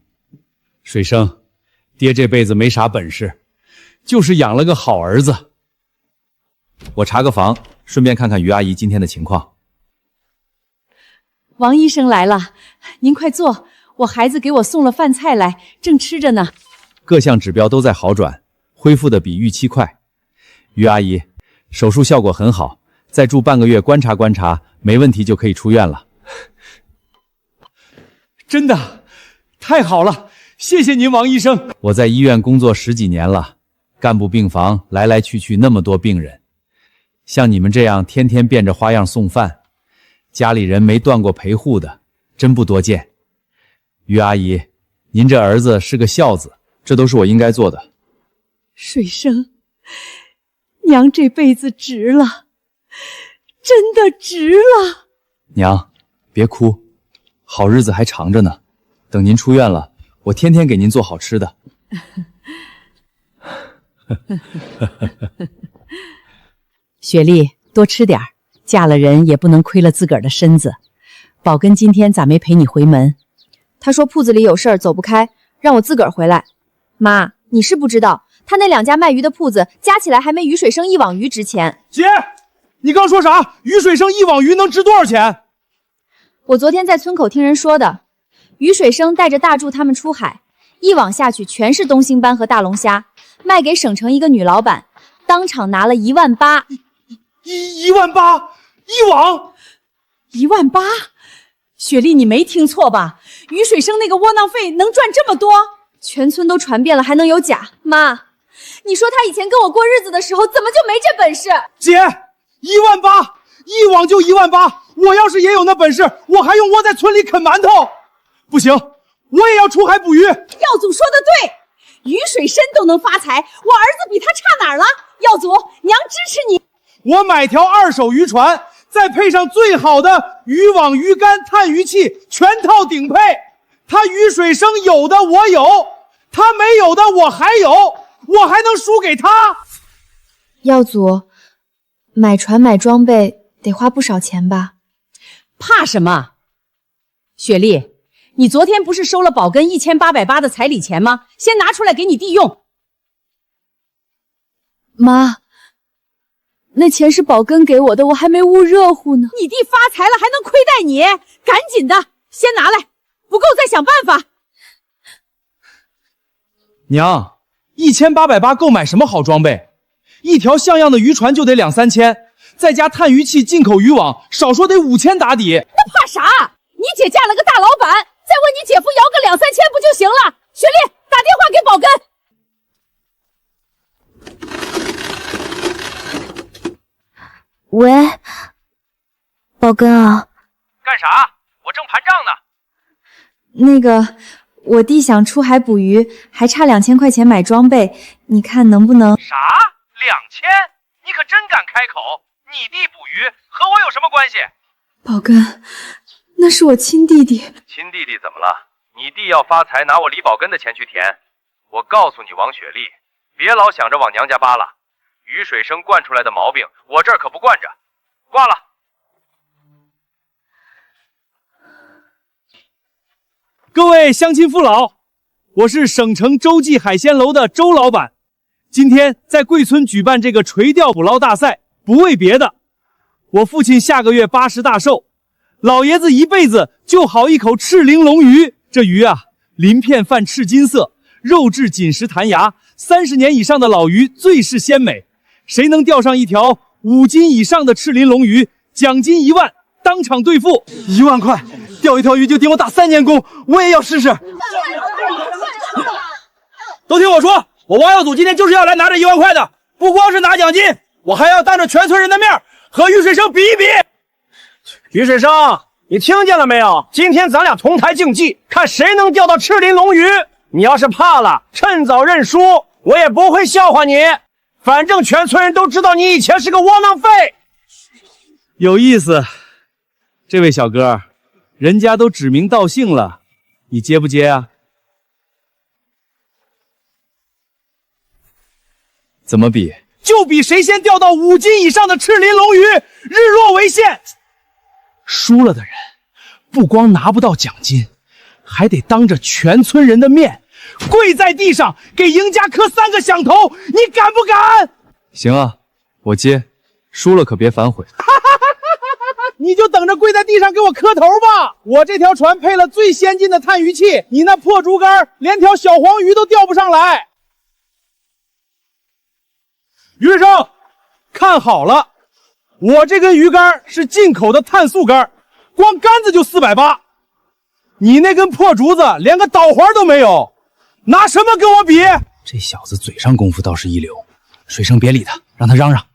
水生，爹这辈子没啥本事，就是养了个好儿子。我查个房，顺便看看于阿姨今天的情况。王医生来了，您快坐，我孩子给我送了饭菜来，正吃着呢。各项指标都在好转，恢复的比预期快。于阿姨，手术效果很好，再住半个月观察观察，没问题就可以出院了。真的，太好了，谢谢您王医生。我在医院工作10几年了，干部病房来来去去那么多病人，像你们这样天天变着花样送饭，家里人没断过陪护的，真不多见。于阿姨，您这儿子是个孝子，这都是我应该做的。水生，娘这辈子值了，真的值了。娘，别哭，好日子还长着呢。等您出院了，我天天给您做好吃的。雪莉，多吃点儿，嫁了人也不能亏了自个儿的身子。宝根今天咋没陪你回门？他说铺子里有事儿走不开，让我自个儿回来。妈，你是不知道，他那2家卖鱼的铺子加起来还没于水生1网鱼值钱。姐，你刚说啥？于水生1网鱼能值多少钱？我昨天在村口听人说的，于水生带着大柱他们出海，1网下去全是东星斑和大龙虾，卖给省城一个女老板，当场拿了18000。18000，1网18000。雪莉，你没听错吧？于水生那个窝囊废能赚这么多？全村都传遍了，还能有假？妈，你说他以前跟我过日子的时候，怎么就没这本事？姐，18000一网就18000，我要是也有那本事，我还用窝在村里啃馒头？不行，我也要出海捕鱼。耀祖说的对，鱼水深都能发财，我儿子比他差哪儿了？耀祖，娘支持你。我买条2手渔船，再配上最好的渔网、鱼竿、探鱼器，全套顶配。他鱼水生有的我有，他没有的我还有，我还能输给他？耀祖，买船买装备得花不少钱吧？怕什么？雪莉，你昨天不是收了宝根1880的彩礼钱吗？先拿出来给你弟用。妈，那钱是宝根给我的，我还没捂热乎呢。你弟发财了还能亏待你？赶紧的，先拿来，不够再想办法。娘，1880购买什么好装备？一条像样的渔船就得2、3千，再加探鱼器、进口渔网，少说得5000打底。那怕啥？你姐嫁了个大老板，再为你姐夫摇个2、3千不就行了？雪莉，打电话给宝根。喂，宝根啊，干啥？我正盘账呢。那个，我弟想出海捕鱼，还差2000块钱买装备，你看能不能？啥？2000？你可真敢开口！你弟捕鱼和我有什么关系？宝根，那是我亲弟弟。亲弟弟怎么了？你弟要发财，拿我李宝根的钱去填。我告诉你王雪莉，别老想着往娘家扒拉，鱼水生惯出来的毛病，我这儿可不惯着。挂了。各位乡亲父老，我是省城洲际海鲜楼的周老板。今天在贵村举办这个垂钓捕捞大赛，不为别的，我父亲下个月80大寿，老爷子一辈子就好一口赤鳞龙鱼。这鱼啊，鳞片泛赤金色，肉质紧实弹牙，30年以上的老鱼最是鲜美。谁能钓上一条5斤以上的赤鳞龙鱼，奖金1万，当场兑付。1万块，钓一条鱼就顶我打3年工，我也要试试。都听我说，我王耀祖今天就是要来拿这1万块的，不光是拿奖金，我还要当着全村人的面和于水生比一比。于水生，你听见了没有？今天咱俩同台竞技，看谁能钓到赤鳞龙鱼。你要是怕了，趁早认输，我也不会笑话你。反正全村人都知道你以前是个窝囊废。有意思，这位小哥，人家都指名道姓了，你接不接啊？怎么比？就比谁先钓到5斤以上的赤鳞龙鱼，日落为限。输了的人不光拿不到奖金，还得当着全村人的面跪在地上给赢家磕3个响头，你敢不敢？行啊，我接，输了可别反悔。你就等着跪在地上给我磕头吧！我这条船配了最先进的探鱼器，你那破竹竿连条小黄鱼都钓不上来。于水生，看好了，我这根鱼竿是进口的碳素竿，光杆子就480，你那根破竹子连个导环都没有，拿什么跟我比？这小子嘴上功夫倒是一流，水生别理他，让他嚷嚷。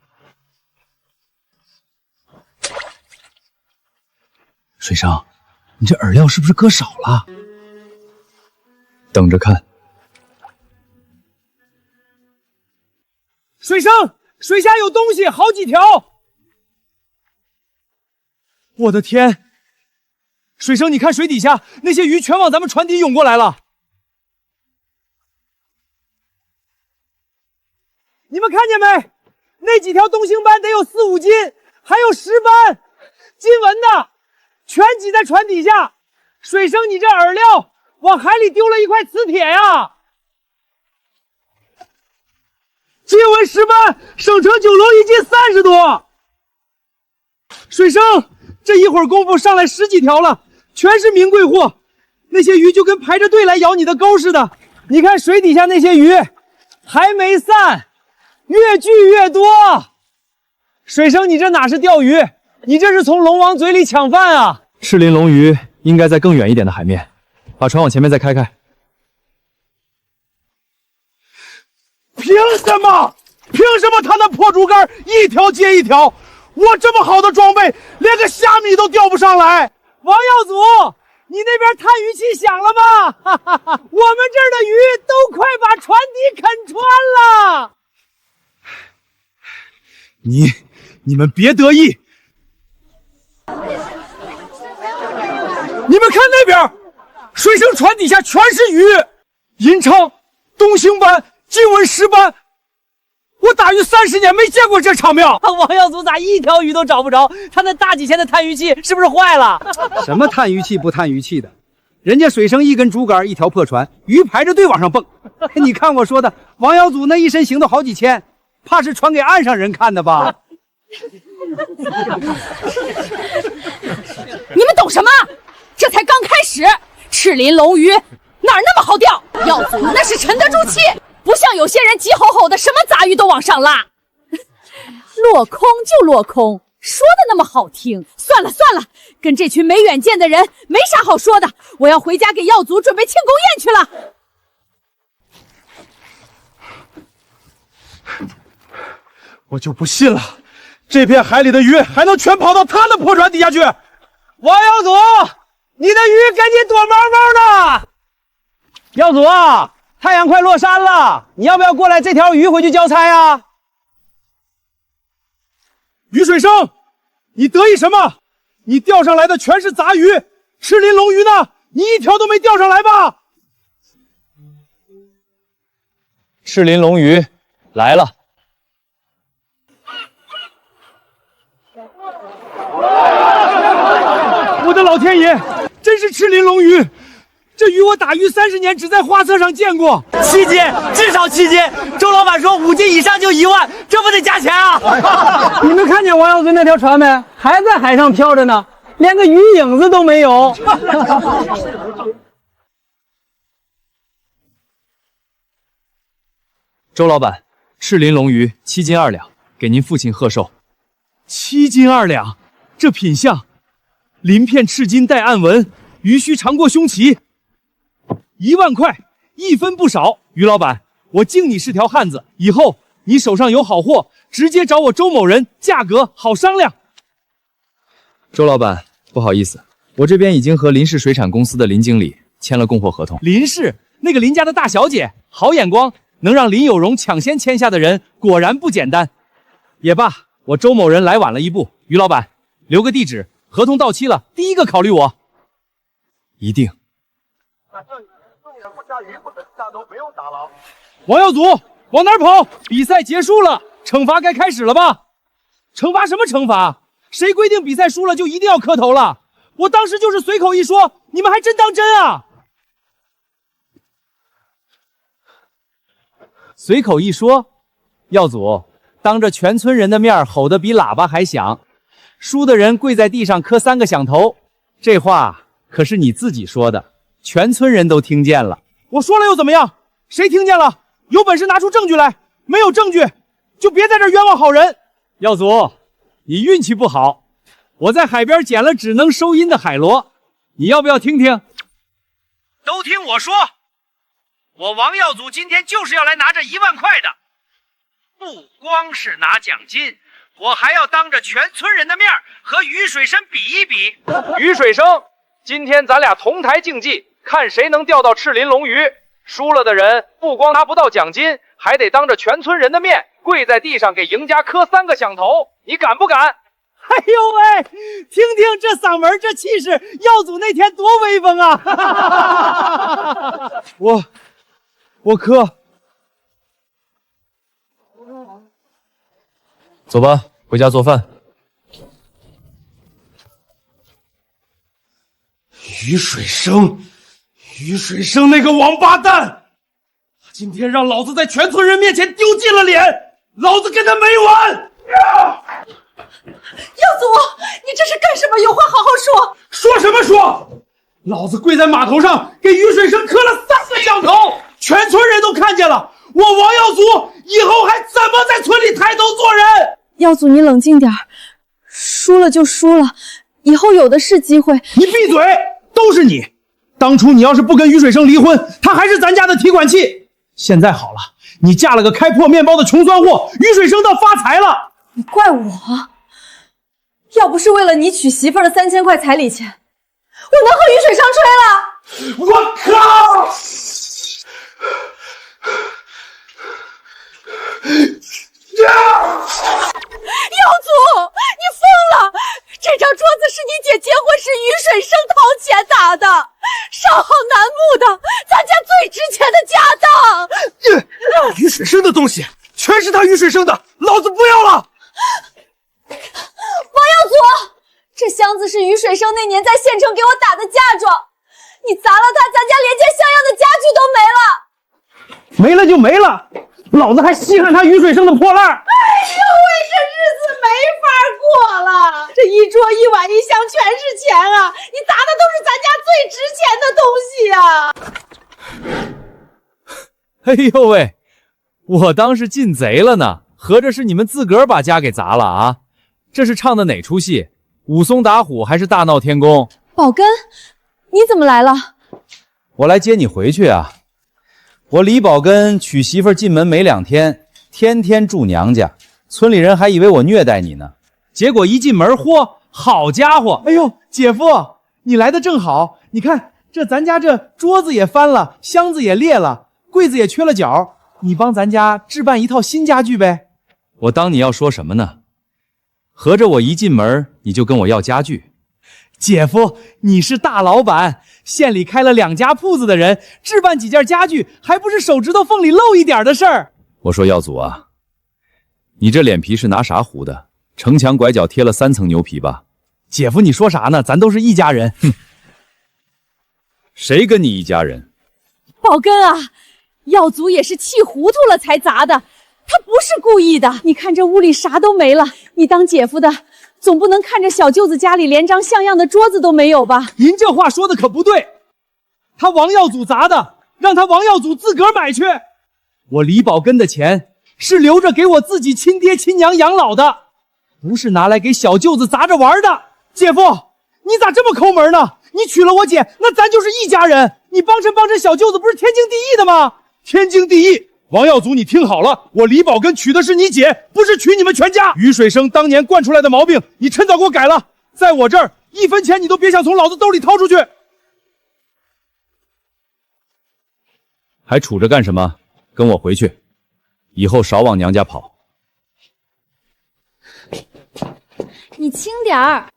水生，你这饵料是不是搁少了？等着看。水生，水下有东西，好几条！我的天！水生，你看水底下那些鱼全往咱们船底涌过来了。你们看见没？那几条东星斑得有4、5斤，还有石斑、金纹的，全挤在船底下。水生，你这饵料往海里丢了一块磁铁呀！金纹石斑，省城酒楼1斤30多。水生，这一会儿功夫上来10几条了，全是名贵货。那些鱼就跟排着队来咬你的钩似的。你看水底下那些鱼还没散，越聚越多。水生，你这哪是钓鱼，你这是从龙王嘴里抢饭啊！赤鳞龙鱼应该在更远一点的海面，把船往前面再开开。凭什么？凭什么他那破竹竿一条接一条？我这么好的装备，连个虾米都钓不上来。王耀祖，你那边探鱼器响了吗？我们这儿的鱼都快把船底啃穿了。你们别得意，你们看那边，水生船底下全是鱼，银鲳、东星斑、金纹石斑。我打鱼30年没见过这场面。王耀祖咋一条鱼都找不着？他那大几千的探鱼器是不是坏了？什么探鱼器不探鱼器的，人家水生一根竹竿一条破船，鱼排着队往上蹦。你看我说的，王耀祖那一身行头好几千，怕是传给岸上人看的吧？你们懂什么？这才刚开始，赤鳞龙鱼哪儿那么好钓？耀祖那是沉得住气。不像有些人急吼吼的，什么杂鱼都往上拉，落空就落空，说的那么好听。算了，跟这群没远见的人没啥好说的，我要回家给耀祖准备庆功宴去了。我就不信了，这片海里的鱼还能全跑到他的破船底下去。王耀祖，你的鱼赶紧躲猫猫呢。耀祖啊，太阳快落山了，你要不要过来这条鱼回去交差啊？于水生，你得意什么？你钓上来的全是杂鱼，赤鳞龙鱼呢？你一条都没钓上来吧？赤鳞龙鱼来了。我的老天爷，真是赤鳞龙鱼！这鱼我打鱼30年，只在画册上见过。7斤，至少7斤。周老板说5斤以上就1万，这不得加钱啊！你们看见王耀祖那条船没？还在海上飘着呢，连个鱼影子都没有。周老板，赤鳞龙鱼7斤2两，给您父亲贺寿。7斤2两，这品相，鳞片赤金带暗纹，鱼须长过胸鳍。1万块，1分不少。于老板，我敬你是条汉子，以后你手上有好货，直接找我周某人，价格好商量。周老板，不好意思，我这边已经和林氏水产公司的林经理签了供货合同。林氏，那个林家的大小姐，好眼光，能让林有容抢先签下的人，果然不简单。也罢，我周某人来晚了一步，于老板，留个地址，合同到期了，第一个考虑我。一定。王耀祖，往哪儿跑？比赛结束了，惩罚该开始了吧？惩罚什么惩罚？谁规定比赛输了就一定要磕头了？我当时就是随口一说，你们还真当真啊？随口一说，耀祖当着全村人的面吼得比喇叭还响，输的人跪在地上磕3个响头。这话可是你自己说的，全村人都听见了。我说了又怎么样？谁听见了？有本事拿出证据来，没有证据就别在这冤枉好人。耀祖，你运气不好，我在海边捡了只能收音的海螺，你要不要听听？都听我说，我王耀祖今天就是要来拿这1万块的，不光是拿奖金，我还要当着全村人的面和于水生比一比。于水生，今天咱俩同台竞技，看谁能钓到赤鳞龙鱼。输了的人不光拿不到奖金，还得当着全村人的面跪在地上给赢家磕3个响头，你敢不敢？哎呦喂，听听这嗓门这气势，耀祖那天多威风啊！我磕。走吧，回家做饭。于水生那个王八蛋，今天让老子在全村人面前丢尽了脸，老子跟他没完！耀祖，你这是干什么？有话好好说。说什么说？老子跪在码头上给于水生磕了3个响头，全村人都看见了。我王耀祖以后还怎么在村里抬头做人？耀祖，你冷静点，输了就输了，以后有的是机会。你闭嘴！都是你！当初你要是不跟于水生离婚，他还是咱家的提款器。现在好了，你嫁了个开破面包的穷酸货，于水生倒发财了。你怪我？要不是为了你娶媳妇儿的3000块彩礼钱，我能和于水生吹了。我靠！耀祖，你疯了！这张桌子是你姐结婚时于水生掏钱打的，上好楠木的，咱家最值钱的家当。于水生的东西全是他于水生的，老子不要了！王耀祖，这箱子是于水生那年在县城给我打的嫁妆，你砸了它，咱家连件像样的家具都没了。没了就没了，老子还稀罕他于水生的破烂。哎呦喂，这日子没法过了！这一桌一碗一箱全是钱啊！你砸的都是咱家最值钱的东西呀！哎呦喂，我当是进贼了呢，合着是你们自个儿把家给砸了啊？这是唱的哪出戏？武松打虎还是大闹天宫？宝根，你怎么来了？我来接你回去啊。我李宝根娶媳妇进门没2天，天天住娘家，村里人还以为我虐待你呢。结果一进门，嚯，好家伙！哎呦，姐夫，你来的正好。你看，这咱家这桌子也翻了，箱子也裂了，柜子也缺了角，你帮咱家置办一套新家具呗。我当你要说什么呢？合着我一进门你就跟我要家具？姐夫，你是大老板，县里开了2家铺子的人，置办几件家具还不是手指头缝里露一点的事儿？我说耀祖啊，你这脸皮是拿啥糊的？城墙拐角贴了3层牛皮吧？姐夫，你说啥呢？咱都是一家人。哼，谁跟你一家人？宝根啊，耀祖也是气糊涂了才砸的，他不是故意的。你看这屋里啥都没了，你当姐夫的总不能看着小舅子家里连张像样的桌子都没有吧？您这话说的可不对，他王耀祖砸的，让他王耀祖自个儿买去。我李宝根的钱是留着给我自己亲爹亲娘养老的，不是拿来给小舅子砸着玩的。姐夫，你咋这么抠门呢？你娶了我姐，那咱就是一家人，你帮衬小舅子不是天经地义的吗？天经地义。王耀祖，你听好了，我李宝根娶的是你姐，不是娶你们全家。于水生当年惯出来的毛病，你趁早给我改了。在我这儿，1分钱你都别想从老子兜里掏出去。还杵着干什么？跟我回去，以后少往娘家跑。你轻点儿。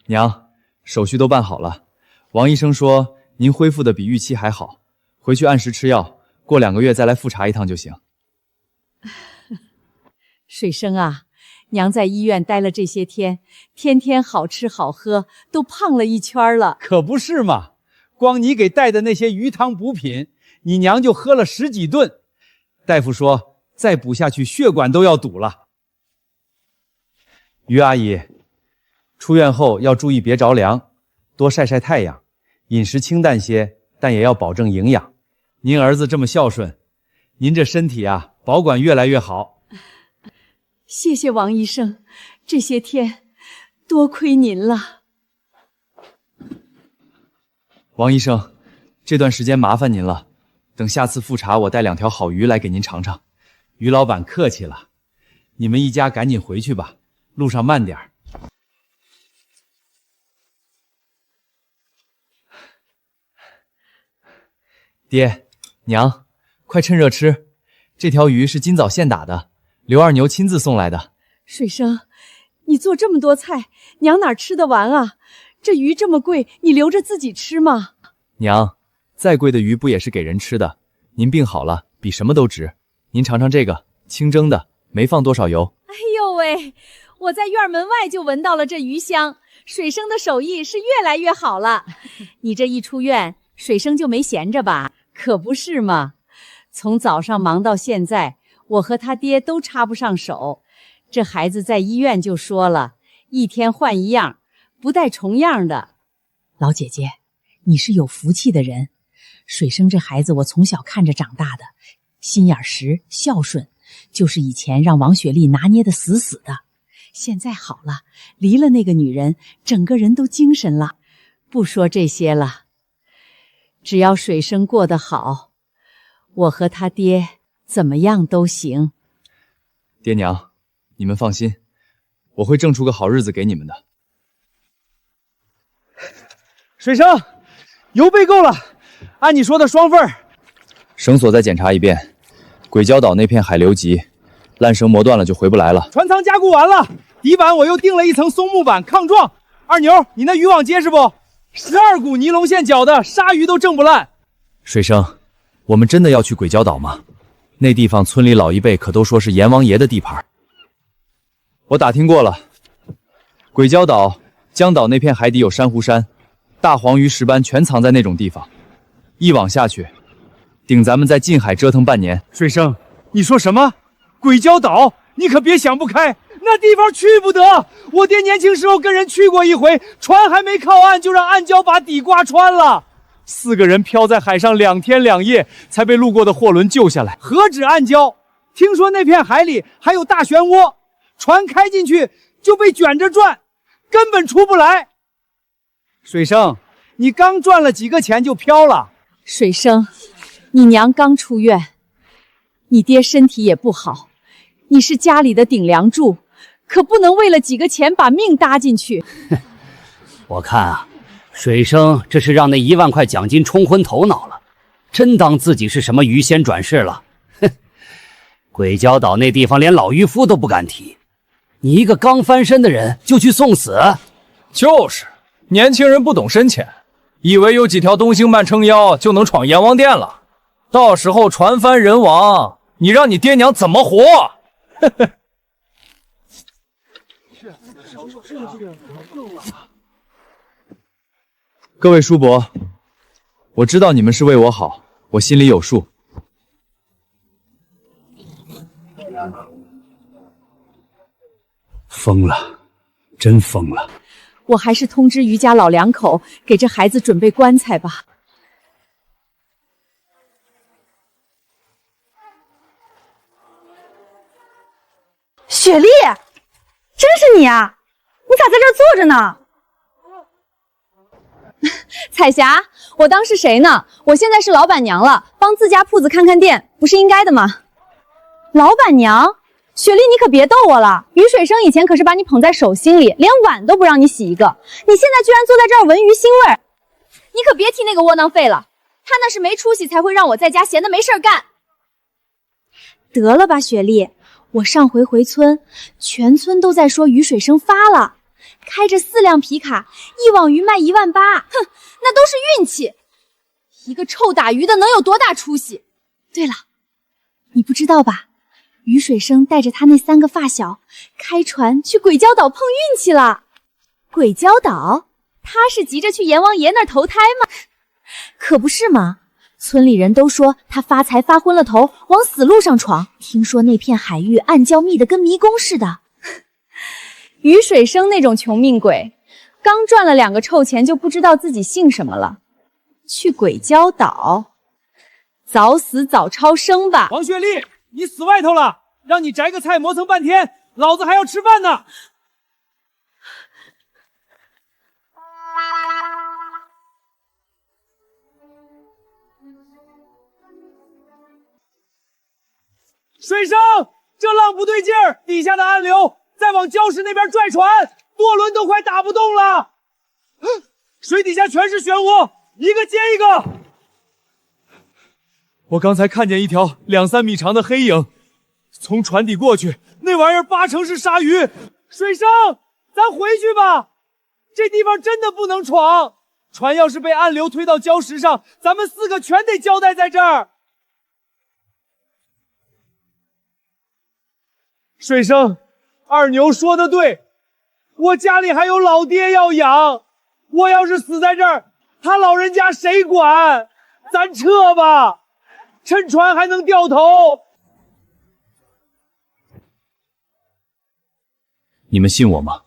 娘，手续都办好了，王医生说您恢复的比预期还好，回去按时吃药，过2个月再来复查一趟就行。水生啊，娘在医院待了这些天，天天好吃好喝，都胖了1圈了。可不是嘛，光你给带的那些鱼汤补品，你娘就喝了10几顿。大夫说再补下去血管都要堵了。于阿姨，出院后要注意别着凉，多晒晒太阳，饮食清淡些，但也要保证营养。您儿子这么孝顺，您这身体啊，保管越来越好。谢谢王医生，这些天多亏您了。王医生，这段时间麻烦您了，等下次复查我带2条好鱼来给您尝尝。于老板客气了，你们一家赶紧回去吧，路上慢点。爹，娘，快趁热吃，这条鱼是今早现打的，刘二牛亲自送来的。水生，你做这么多菜，娘哪吃得完啊？这鱼这么贵，你留着自己吃吗？娘，再贵的鱼不也是给人吃的？您病好了，比什么都值。您尝尝这个，清蒸的，没放多少油。哎呦喂，我在院门外就闻到了这鱼香，水生的手艺是越来越好了。你这一出院，水生就没闲着吧？可不是嘛，从早上忙到现在，我和他爹都插不上手。这孩子在医院就说了，一天换一样，不带重样的。老姐姐，你是有福气的人。水生这孩子我从小看着长大的，心眼实，孝顺，就是以前让王雪莉拿捏得死死的。现在好了，离了那个女人，整个人都精神了。不说这些了，只要水生过得好，我和他爹怎么样都行。爹娘，你们放心，我会挣出个好日子给你们的。水生，油备够了，按你说的双份儿。绳索再检查一遍，鬼礁岛那片海流急，烂绳磨断了就回不来了。船舱加固完了，底板我又钉了一层松木板抗撞。二牛，你那渔网结实不？12股尼龙线绞的，鲨鱼都挣不烂。水生，我们真的要去鬼礁岛吗？那地方村里老一辈可都说是阎王爷的地盘。我打听过了，鬼礁岛、江岛那片海底有珊瑚山，大黄鱼石斑全藏在那种地方。一网下去，顶咱们在近海折腾半年。水生，你说什么？鬼礁岛？你可别想不开，那地方去不得。我爹年轻时候跟人去过一回，船还没靠岸，就让暗礁把底刮穿了。4个人漂在海上2天2夜，才被路过的货轮救下来。何止暗礁，听说那片海里还有大漩涡，船开进去就被卷着转，根本出不来。水生，你刚赚了几个钱就飘了。水生，你娘刚出院，你爹身体也不好，你是家里的顶梁柱，可不能为了几个钱把命搭进去。我看啊，水生这是让那1万块奖金冲昏头脑了，真当自己是什么鱼仙转世了。哼，鬼礁岛那地方连老渔夫都不敢提，你一个刚翻身的人就去送死？就是，年轻人不懂深浅，以为有几条东星鳗撑腰就能闯阎王殿了，到时候船翻人亡，你让你爹娘怎么活？呵呵。各位叔伯，我知道你们是为我好，我心里有数。疯了，真疯了！我还是通知余家老两口，给这孩子准备棺材吧。雪莉，真是你啊！你咋在这儿坐着呢？彩霞，我当是谁呢？我现在是老板娘了，帮自家铺子看看店，不是应该的吗？老板娘，雪莉，你可别逗我了。于水生以前可是把你捧在手心里，连碗都不让你洗一个。你现在居然坐在这儿闻鱼腥味儿，你可别提那个窝囊废了。他那是没出息，才会让我在家闲得没事儿干。得了吧，雪莉，我上回回村，全村都在说于水生发了。开着4辆皮卡，一网鱼卖1万8，哼，那都是运气。一个臭打鱼的能有多大出息？对了，你不知道吧？于水生带着他那3个发小开船去鬼礁岛碰运气了。鬼礁岛？他是急着去阎王爷那儿投胎吗？可不是嘛！村里人都说他发财发昏了头，往死路上闯。听说那片海域暗礁密得跟迷宫似的。于水生那种穷命鬼，刚赚了2个臭钱就不知道自己姓什么了。去鬼礁岛，早死早超生吧。王雪莉，你死外头了，让你摘个菜磨蹭半天，老子还要吃饭呢。水生，这浪不对劲儿，底下的暗流再往礁石那边拽船，舵轮都快打不动了。水底下全是漩涡，一个接一个。我刚才看见一条2、3米长的黑影从船底过去，那玩意儿8成是鲨鱼。水生，咱回去吧，这地方真的不能闯。船要是被暗流推到礁石上，咱们4个全得交代在这儿。水生，二牛说的对，我家里还有老爹要养，我要是死在这儿，他老人家谁管？咱撤吧，趁船还能掉头。你们信我吗？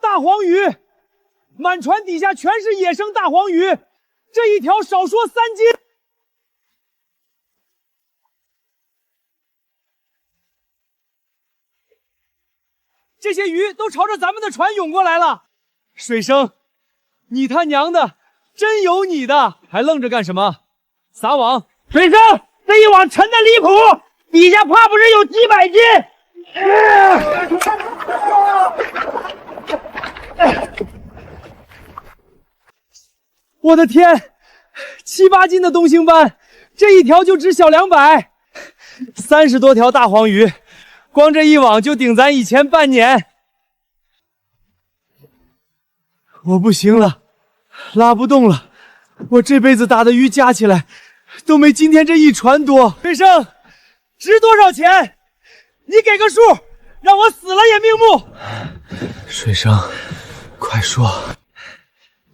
大黄鱼，满船底下全是野生大黄鱼，这一条少说3斤。这些鱼都朝着咱们的船涌过来了。水生，你他娘的真有你的！还愣着干什么？撒网！水生，这一网沉的离谱，底下怕不是有几百斤。我的天，7、8斤的东星斑，这一条就值小200，30多条大黄鱼，光这一网就顶咱以前半年。我不行了，拉不动了，我这辈子打的鱼加起来都没今天这一船多。水生，值多少钱？你给个数，让我死了也瞑目。水生，快说。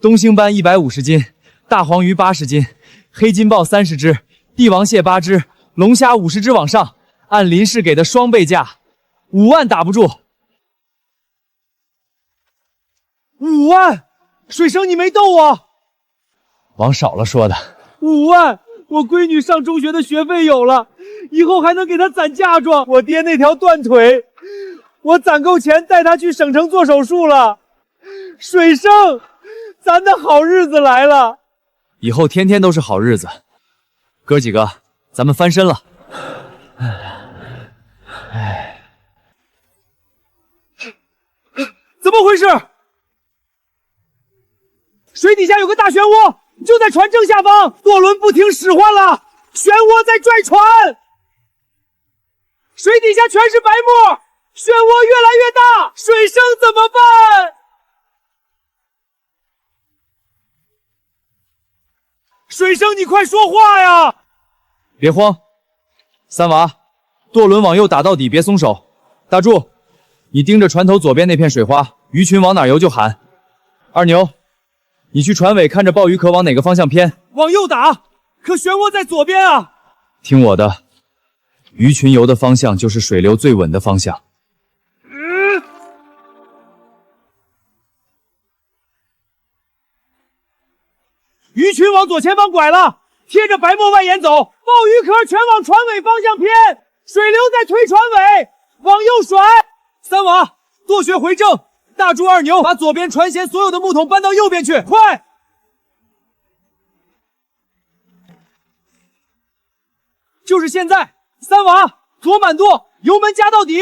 东星斑150斤，大黄鱼80斤，黑金鲍30只，帝王蟹8只，龙虾50只往上，按林氏给的双倍价，5万打不住。5万，水生你没逗我。往少了说的。5万，我闺女上中学的学费有了，以后还能给她攒嫁妆。我爹那条断腿，我攒够钱带她去省城做手术了。水生，咱的好日子来了，以后天天都是好日子。哥几个，咱们翻身了。怎么回事？水底下有个大漩涡，就在船正下方，舵轮不停使唤了，漩涡在拽船。水底下全是白沫，漩涡越来越大，水生怎么办？水生，你快说话呀！别慌，三娃，舵轮往右打到底，别松手。大柱，你盯着船头左边那片水花，鱼群往哪游就喊。二牛，你去船尾看着鲍鱼壳往哪个方向偏。往右打，可漩涡在左边啊！听我的，鱼群游的方向就是水流最稳的方向。鱼群往左前方拐了，贴着白沫外沿走，鲍鱼壳全往船尾方向偏，水流在推船尾，往右甩。三娃，舵旋回正，大柱二牛，把左边船舷所有的木桶搬到右边去，快！就是现在，三娃，左满舵，油门加到底。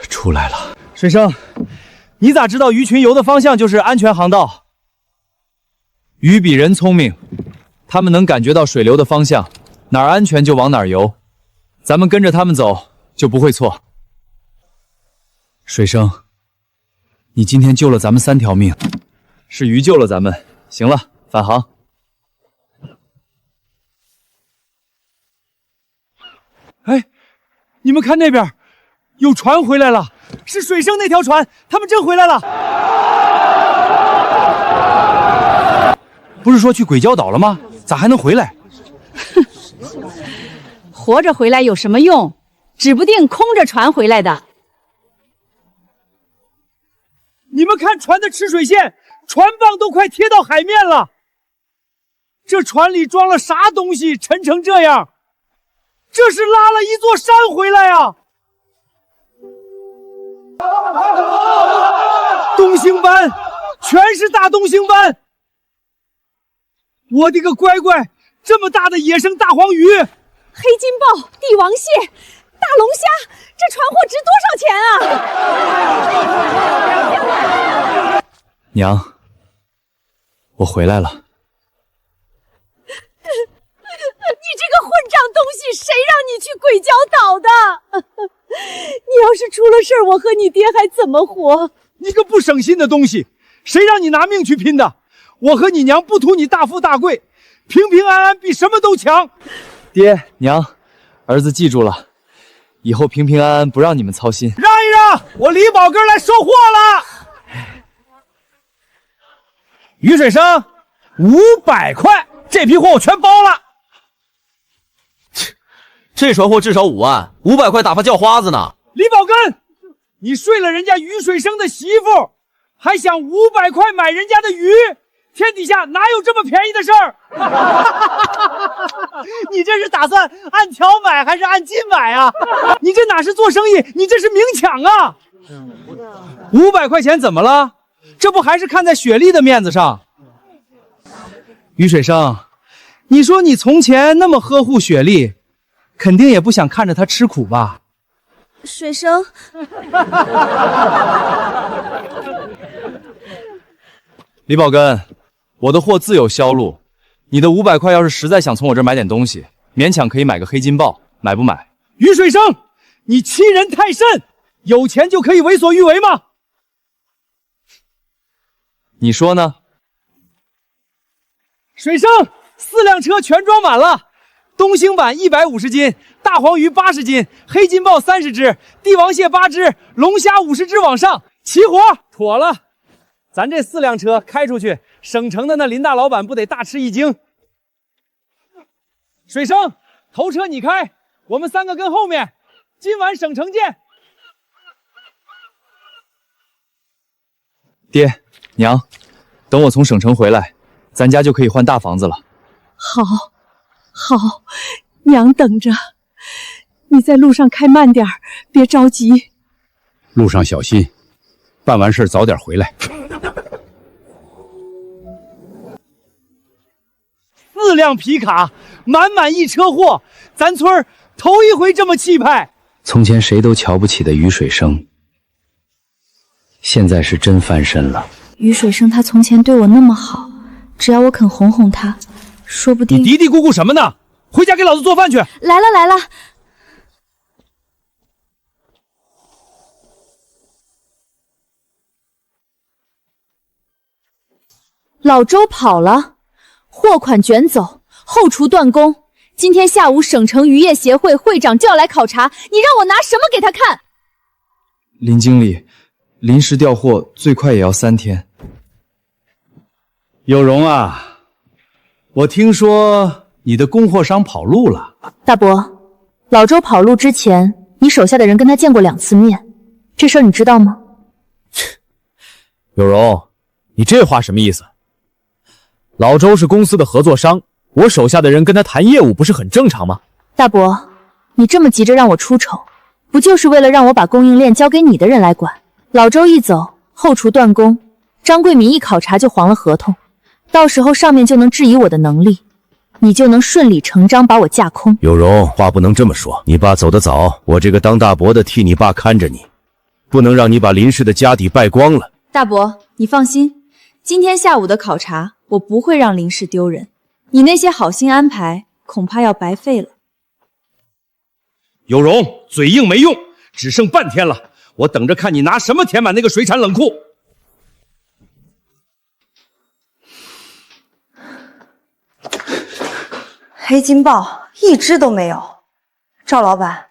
出来了。水生，你咋知道鱼群游的方向就是安全航道？鱼比人聪明，他们能感觉到水流的方向，哪儿安全就往哪儿游。咱们跟着他们走，就不会错。水生，你今天救了咱们3条命，是鱼救了咱们。行了，返航。哎，你们看那边，有船回来了，是水生那条船，他们真回来了。不是说去鬼礁岛了吗？咋还能回来？活着回来有什么用？指不定空着船回来的。你们看船的吃水线，船舫都快贴到海面了。这船里装了啥东西，沉成这样？这是拉了一座山回来啊！东星斑，全是大东星斑！我的个乖乖，这么大的野生大黄鱼！黑金鲍、帝王蟹、大龙虾，这船货值多少钱啊？娘，我回来了。你这个混账东西，谁让你去鬼礁岛的？你要是出了事儿，我和你爹还怎么活？你个不省心的东西，谁让你拿命去拼的？我和你娘不图你大富大贵，平平安安比什么都强。爹娘，儿子记住了，以后平平安安，不让你们操心。让一让，我李宝根来收货了。于水生，500块，这批货我全包了。这船货至少5万，500块打发叫花子呢。李宝根，你睡了人家于水生的媳妇，还想500块买人家的鱼，天底下哪有这么便宜的事儿？你这是打算按条买还是按斤买啊？你这哪是做生意，你这是明抢啊！500块钱怎么了？这不还是看在雪莉的面子上？于水生，你说你从前那么呵护雪莉，肯定也不想看着她吃苦吧？水生，李宝根，我的货自有销路，你的500块要是实在想从我这儿买点东西，勉强可以买个黑金豹，买不买？于水生，你欺人太甚！有钱就可以为所欲为吗？你说呢？水生，4辆车全装满了，东星版150斤，大黄鱼80斤，黑金豹30只，帝王蟹8只，龙虾50只往上，齐活！妥了，咱这4辆车开出去，省城的那林大老板不得大吃一惊？水生，头车你开，我们3个跟后面，今晚省城见。爹娘，等我从省城回来，咱家就可以换大房子了。好，好，娘等着。你在路上开慢点儿，别着急。路上小心，办完事早点回来。4辆皮卡，满满一车货，咱村儿头一回这么气派。从前谁都瞧不起的于水生，现在是真翻身了。于水生他从前对我那么好，只要我肯哄哄他，说不定……你嘀嘀咕咕什么呢？回家给老子做饭去！来了来了。老周跑了，货款卷走，后厨断供。今天下午省城渔业协会会长就要来考察，你让我拿什么给他看？林经理，临时调货最快也要3天。有容啊，我听说你的供货商跑路了。大伯，老周跑路之前，你手下的人跟他见过2次面，这事儿你知道吗？有容，你这话什么意思？老周是公司的合作商，我手下的人跟他谈业务不是很正常吗？大伯，你这么急着让我出丑，不就是为了让我把供应链交给你的人来管？老周一走，后厨断供，张桂民一考察就黄了合同，到时候上面就能质疑我的能力，你就能顺理成章把我架空。有容，话不能这么说，你爸走得早，我这个当大伯的替你爸看着你，不能让你把林氏的家底败光了。大伯，你放心，今天下午的考察，我不会让林氏丢人，你那些好心安排恐怕要白费了。有容，嘴硬没用，只剩半天了，我等着看你拿什么填满那个水产冷库。黑金豹一只都没有。赵老板，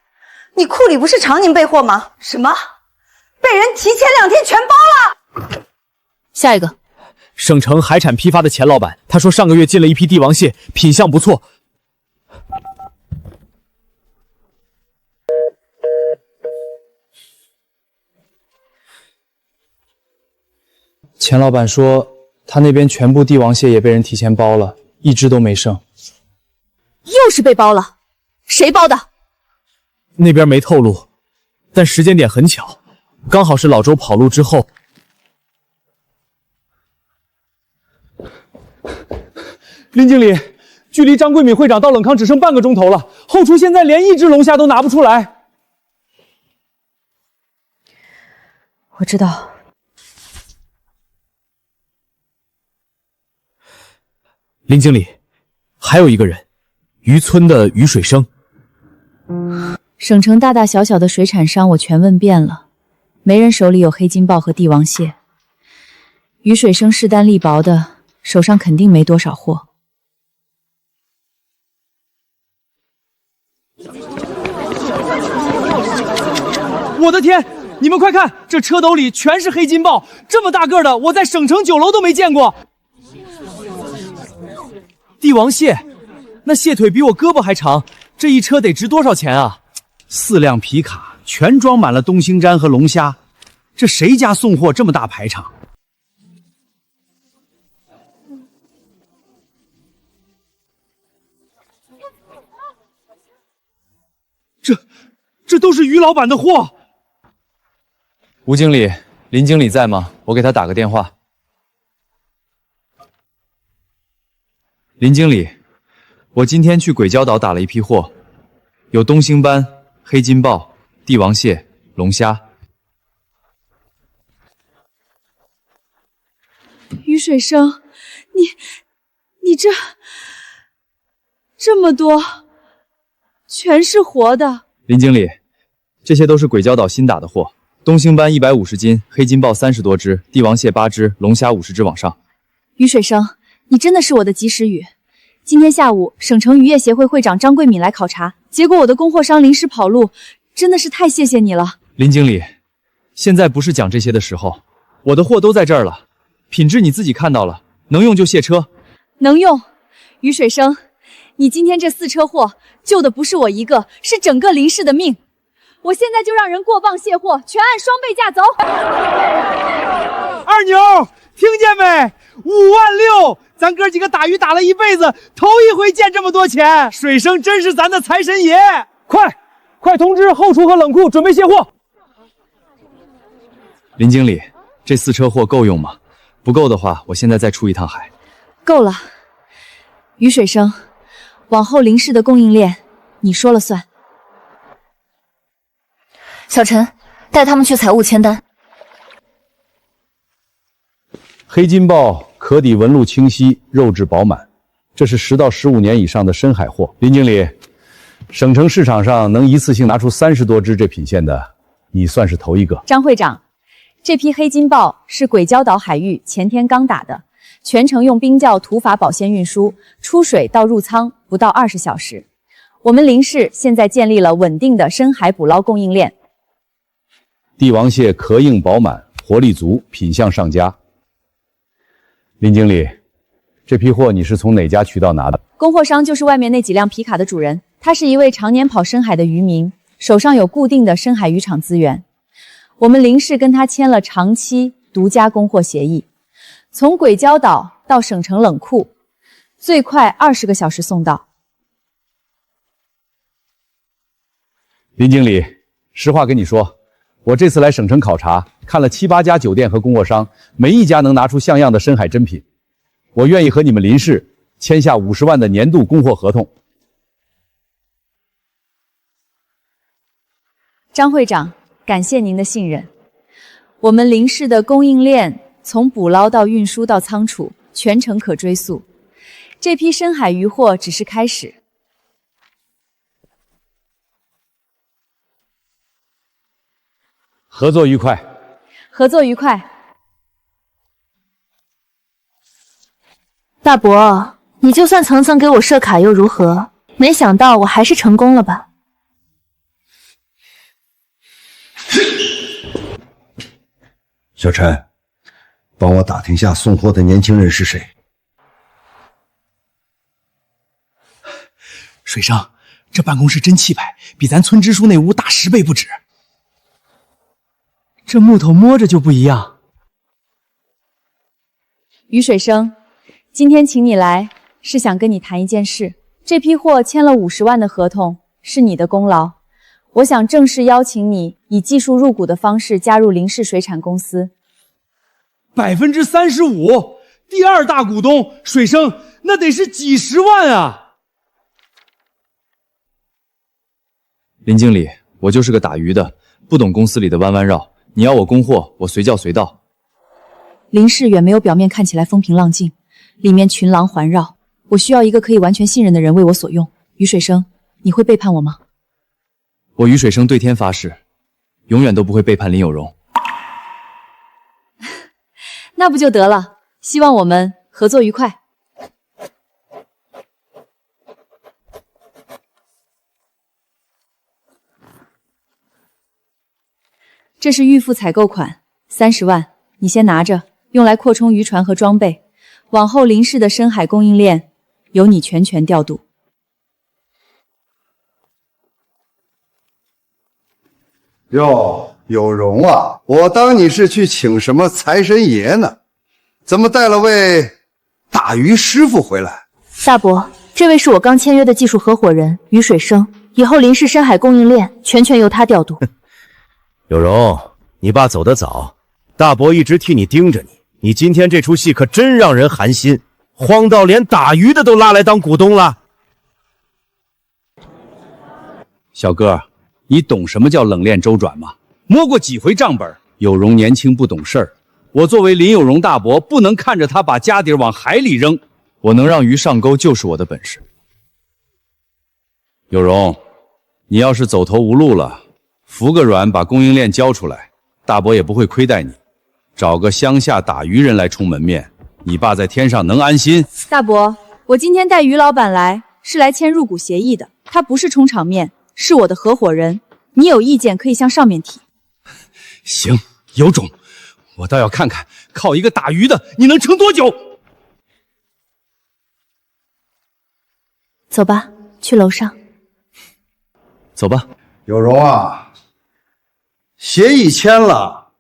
你库里不是常年备货吗？什么？被人提前2天全包了？下一个，省城海产批发的钱老板，他说上个月进了一批帝王蟹，品相不错。钱老板说，他那边全部帝王蟹也被人提前包了，一只都没剩。又是被包了，谁包的？那边没透露，但时间点很巧，刚好是老周跑路之后。林经理，距离张桂敏会长到冷康只剩半个钟头了，后厨现在连1只龙虾都拿不出来。我知道。林经理，还有一个人，渔村的于水生。省城大大小小的水产商我全问遍了，没人手里有黑金豹和帝王蟹。于水生势单力薄的，手上肯定没多少货。我的天，你们快看，这车斗里全是黑金豹，这么大个的，我在省城酒楼都没见过。帝王蟹，那蟹腿比我胳膊还长，这一车得值多少钱啊？4辆皮卡全装满了东星斑和龙虾，这谁家送货这么大排场？这都是于老板的货。吴经理，林经理在吗？我给他打个电话。林经理，我今天去鬼礁岛打了一批货，有东星斑、黑金鲍、帝王蟹、龙虾。于水生，你这么多，全是活的。林经理，这些都是鬼礁岛新打的货，东星斑150斤，黑金鲍30多只，帝王蟹8只，龙虾50只往上。于水生，你真的是我的及时雨。今天下午，省城渔业协会会长张桂敏来考察，结果我的供货商临时跑路，真的是太谢谢你了。林经理，现在不是讲这些的时候，我的货都在这儿了，品质你自己看到了，能用就卸车。能用。于水生，你今天这4车货救的不是我一个，是整个林氏的命。我现在就让人过磅卸货，全按双倍价走。二牛，听见没？56000，咱哥几个打鱼打了一辈子，头一回见这么多钱。水生真是咱的财神爷！快通知后厨和冷库准备卸货。林经理，这4车货够用吗？不够的话，我现在再出一趟海。够了。于水生，往后林氏的供应链你说了算。小陈，带他们去财务签单。黑金鲍壳底纹路清晰，肉质饱满，这是10到15年以上的深海货。林经理，省城市场上能一次性拿出30多只这品线的，你算是头一个。张会长，这批黑金鲍是鬼礁岛海域前天刚打的，全程用冰窖土法保鲜运输，出水到入仓不到20小时。我们林氏现在建立了稳定的深海捕捞供应链。帝王蟹壳硬饱满，活力足，品相上佳。林经理，这批货你是从哪家渠道拿的？供货商就是外面那几辆皮卡的主人，他是一位常年跑深海的渔民，手上有固定的深海渔场资源。我们林氏跟他签了长期独家供货协议，从鬼礁岛到省城冷库，最快20个小时送到。林经理，实话跟你说，我这次来省城考察，看了7、8家酒店和供货商，没一家能拿出像样的深海珍品。我愿意和你们林氏签下50万的年度供货合同。张会长，感谢您的信任。我们林氏的供应链从捕捞到运输到仓储，全程可追溯。这批深海渔货只是开始。合作愉快。合作愉快。大伯，你就算层层给我设卡又如何？没想到我还是成功了吧？小陈，帮我打听下送货的年轻人是谁。水生，这办公室真气派，比咱村支书那屋大10倍不止。这木头摸着就不一样。于水生，今天请你来是想跟你谈一件事。这批货签了50万的合同，是你的功劳。我想正式邀请你以技术入股的方式加入林氏水产公司。35%，第2大股东，水生那得是几10万啊！林经理，我就是个打鱼的，不懂公司里的弯弯绕。你要我供货，我随叫随到。林氏远没有表面看起来风平浪静，里面群狼环绕。我需要一个可以完全信任的人为我所用。于水生，你会背叛我吗？我于水生对天发誓，永远都不会背叛林有容。那不就得了？希望我们合作愉快。这是预付采购款，30万，你先拿着，用来扩充渔船和装备。往后林氏的深海供应链由你全权调度。哟，有容啊！我当你是去请什么财神爷呢，怎么带了位打鱼师傅回来？大伯，这位是我刚签约的技术合伙人于水生，以后林氏深海供应链全由他调度。有容，你爸走得早，大伯一直替你盯着你，你今天这出戏可真让人寒心，慌到连打鱼的都拉来当股东了。小哥，你懂什么叫冷链周转吗？摸过几回账本？有容年轻不懂事儿，我作为林有容大伯，不能看着他把家底往海里扔。我能让鱼上钩就是我的本事。有容，你要是走投无路了，服个软把供应链交出来，大伯也不会亏待你。找个乡下打鱼人来充门面，你爸在天上能安心？大伯，我今天带于老板来是来签入股协议的，他不是充场面，是我的合伙人。你有意见可以向上面提。行，有种，我倒要看看靠一个打鱼的你能撑多久。走吧，去楼上。走吧。有容啊，协议签了，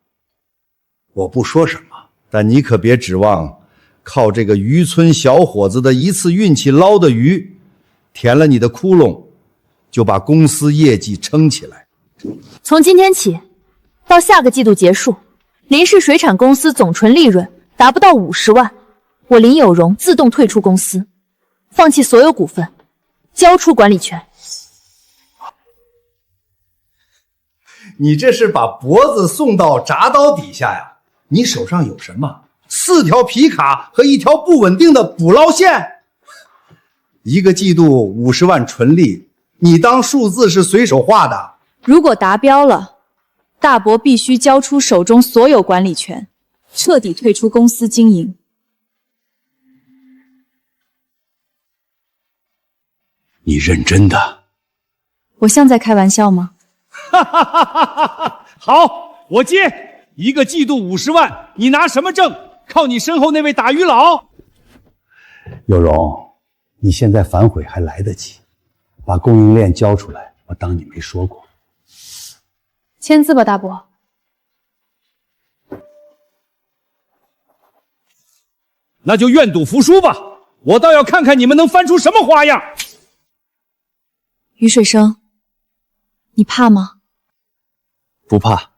我不说什么，但你可别指望靠这个渔村小伙子的一次运气捞的鱼，填了你的窟窿，就把公司业绩撑起来。从今天起到下个季度结束，林氏水产公司总纯利润达不到50万，我林有容自动退出公司，放弃所有股份，交出管理权。你这是把脖子送到铡刀底下呀？你手上有什么？4条皮卡和1条不稳定的捕捞线。一个季度50万纯利，你当数字是随手画的？如果达标了，大伯必须交出手中所有管理权，彻底退出公司经营。你认真的？我像在开玩笑吗？哈哈哈哈哈！好，我接。一个季度50万，你拿什么挣？靠你身后那位打鱼佬。有容，你现在反悔还来得及，把供应链交出来，我当你没说过。签字吧，大伯。那就愿赌服输吧，我倒要看看你们能翻出什么花样。于水生，你怕吗？不怕。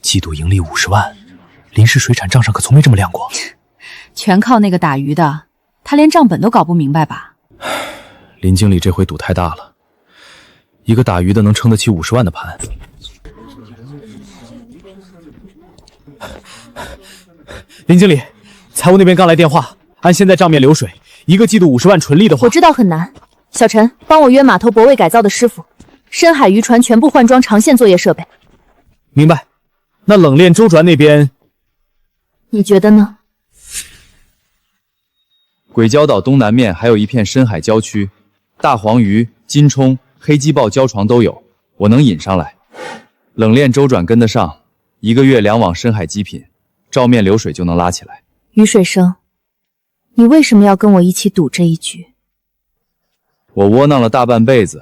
季度盈利50万，林氏水产账上可从没这么亮过。全靠那个打鱼的，他连账本都搞不明白吧？林经理这回赌太大了，一个打鱼的能撑得起50万的盘。林经理，财务那边刚来电话，按现在账面流水，一个季度50万纯利的话，我知道很难。小陈，帮我约码头泊位改造的师傅，深海渔船全部换装长线作业设备。明白。那冷链周转那边，你觉得呢？鬼礁岛东南面还有一片深海礁区，大黄鱼、金冲、黑鸡鲍礁床都有，我能引上来。冷链周转跟得上，1个月2网深海极品，照面流水就能拉起来。于水生，你为什么要跟我一起赌这一局？我窝囊了大半辈子，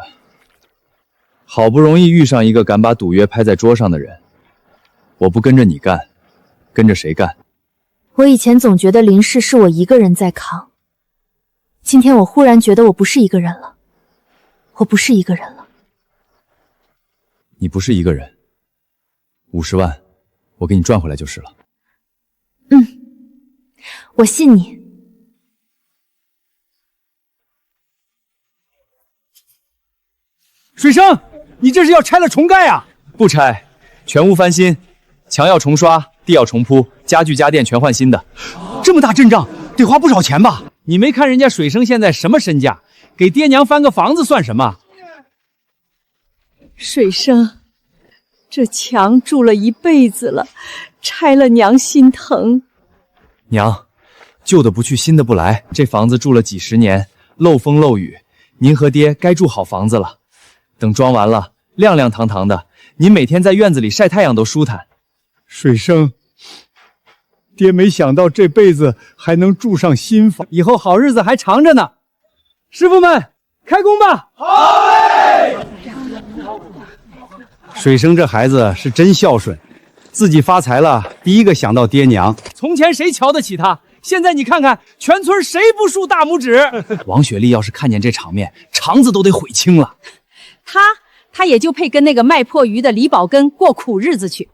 好不容易遇上一个敢把赌约拍在桌上的人，我不跟着你干，跟着谁干？我以前总觉得林氏是我一个人在扛，今天我忽然觉得我不是一个人了，我不是一个人了。你不是一个人，50万，我给你赚回来就是了。我信你。水生，你这是要拆了重盖啊？不拆，全屋翻新，墙要重刷，地要重铺，家具家电全换新的。这么大阵仗，得花不少钱吧？你没看人家水生现在什么身价，给爹娘翻个房子算什么？水生，这墙住了一辈子了，拆了娘心疼。娘，旧的不去，新的不来。这房子住了几10年，漏风漏雨，您和爹该住好房子了。等装完了，亮亮堂堂的，您每天在院子里晒太阳都舒坦。水生，爹没想到这辈子还能住上新房，以后好日子还长着呢。师傅们，开工吧！好嘞！水生这孩子是真孝顺，自己发财了，第一个想到爹娘。从前谁瞧得起他？现在你看看，全村谁不竖大拇指？王雪莉要是看见这场面，肠子都得悔青了。他也就配跟那个卖破鱼的李宝根过苦日子去。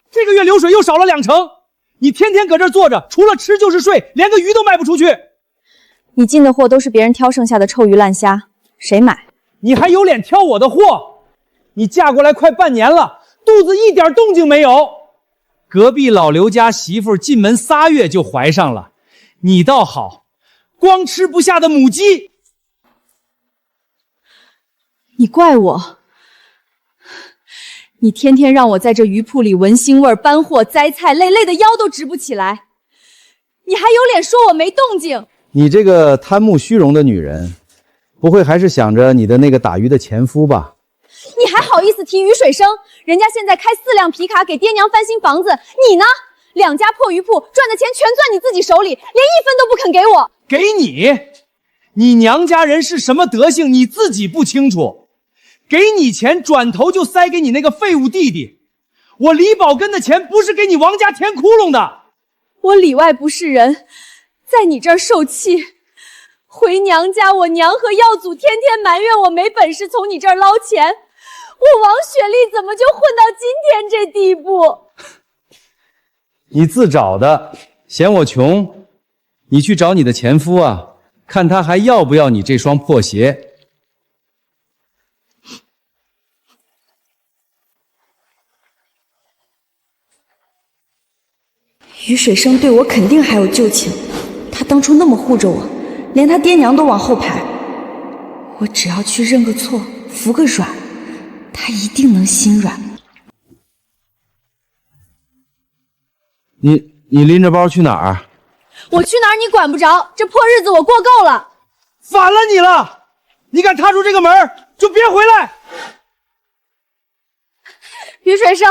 这个月流水又少了20%，你天天搁这儿坐着，除了吃就是睡，连个鱼都卖不出去。你进的货都是别人挑剩下的臭鱼烂虾，谁买？你还有脸挑我的货？你嫁过来快半年了，肚子一点动静没有。隔壁老刘家媳妇进门3月就怀上了，你倒好，光吃不下的母鸡。你怪我？你天天让我在这鱼铺里闻腥味搬货摘菜，累的腰都直不起来，你还有脸说我没动静？你这个贪慕虚荣的女人，不会还是想着你的那个打鱼的前夫吧？你还好意思提于水生？人家现在开4辆皮卡给爹娘翻新房子，你呢？2家破鱼铺赚的钱全攥你自己手里，连1分都不肯给我。给你？你娘家人是什么德行，你自己不清楚？给你钱，转头就塞给你那个废物弟弟。我李宝根的钱不是给你王家填窟窿的。我里外不是人，在你这儿受气。回娘家，我娘和耀祖天天埋怨我没本事从你这儿捞钱，我王雪莉怎么就混到今天这地步？你自找的，嫌我穷，你去找你的前夫啊，看他还要不要你这双破鞋。于水生对我肯定还有旧情，他当初那么护着我，连他爹娘都往后排。我只要去认个错，服个软，他一定能心软。你拎着包去哪儿？我去哪儿你管不着，这破日子我过够了。反了你了！你敢踏出这个门，就别回来！于水生，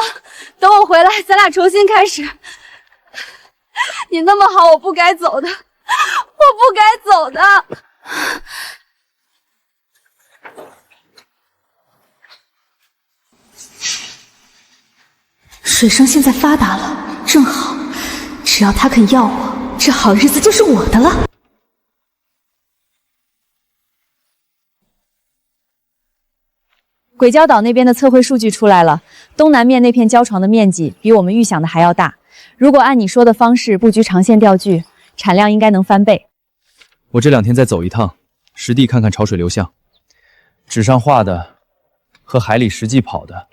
等我回来，咱俩重新开始。你那么好，我不该走的，我不该走的。水生现在发达了，正好，只要他肯要我，这好日子就是我的了。鬼礁岛那边的测绘数据出来了，东南面那片礁床的面积比我们预想的还要大。如果按你说的方式布局长线钓具，产量应该能翻倍。我这2天再走一趟，实地看看潮水流向。纸上画的和海里实际跑的，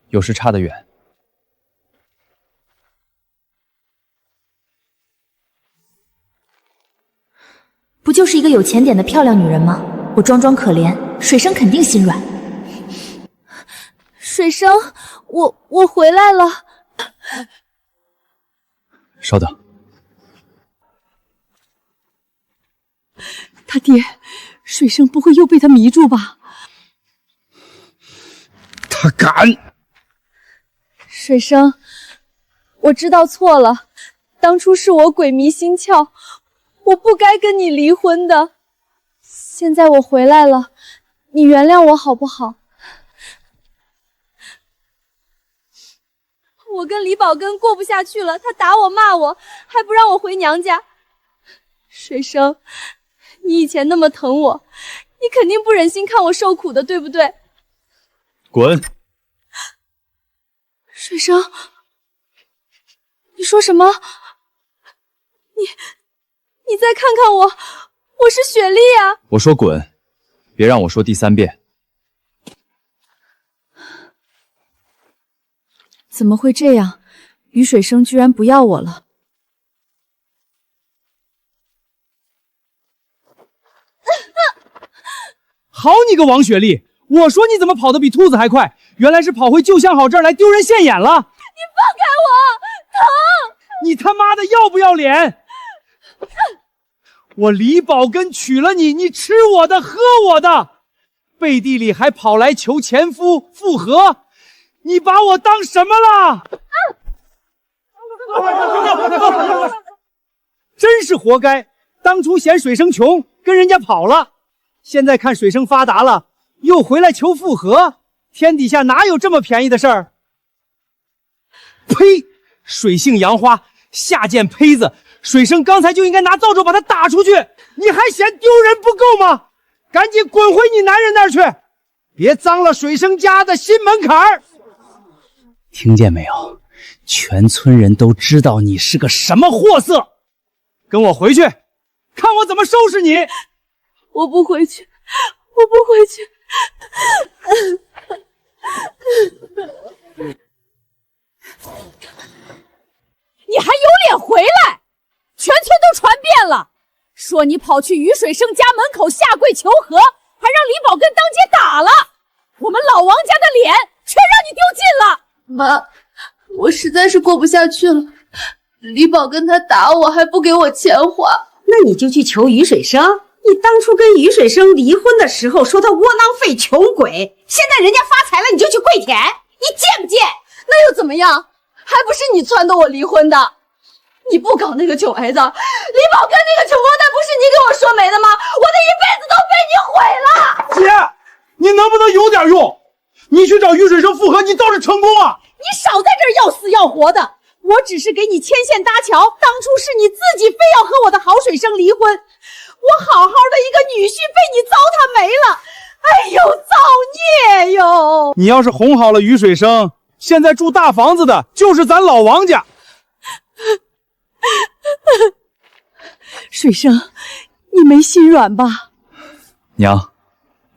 有时差得远。不就是一个有钱点的漂亮女人吗？我装装可怜，水生肯定心软。水生，我回来了。稍等。他爹，水生不会又被他迷住吧？他敢！水生，我知道错了，当初是我鬼迷心窍，我不该跟你离婚的。现在我回来了，你原谅我好不好？我跟李宝根过不下去了，他打我骂我，还不让我回娘家。水生，你以前那么疼我，你肯定不忍心看我受苦的，对不对？滚！水生，你说什么？你再看看我，我是雪莉啊！我说滚，别让我说第3遍。怎么会这样？于水生居然不要我了。好你个王雪莉！我说你怎么跑得比兔子还快？原来是跑回旧相好这儿来丢人现眼了！你放开我，疼！你他妈的要不要脸？我李宝根娶了你，你吃我的喝我的，背地里还跑来求前夫复合，你把我当什么了？真是活该！当初嫌水生穷，跟人家跑了，现在看水生发达了，又回来求复合，天底下哪有这么便宜的事儿？呸！水性杨花，下贱胚子！水生刚才就应该拿扫帚把他打出去，你还嫌丢人不够吗？赶紧滚回你男人那儿去，别脏了水生家的心门槛儿！听见没有？全村人都知道你是个什么货色！跟我回去，看我怎么收拾你！我不回去，我不回去。你还有脸回来？全村都传遍了，说你跑去于水生家门口下跪求和，还让李宝根当街打了，我们老王家的脸全让你丢尽了。妈，我实在是过不下去了。李宝根他打我还不给我钱花，那你就去求于水生。你当初跟于水生离婚的时候说他窝囊废穷鬼，现在人家发财了你就去跪舔，你贱不贱？那又怎么样？还不是你撺掇我离婚的。你不搞那个囧儿子，李宝根那个穷光蛋不是你给我说没的吗？我的一辈子都被你毁了。姐，你能不能有点用？你去找于水生复合，你倒是成功啊！你少在这儿要死要活的，我只是给你牵线搭桥，当初是你自己非要和我的好水生离婚，我好好的一个女婿被你糟蹋没了，哎呦，造孽哟！你要是哄好了于水生，现在住大房子的就是咱老王家。水生，你没心软吧？娘，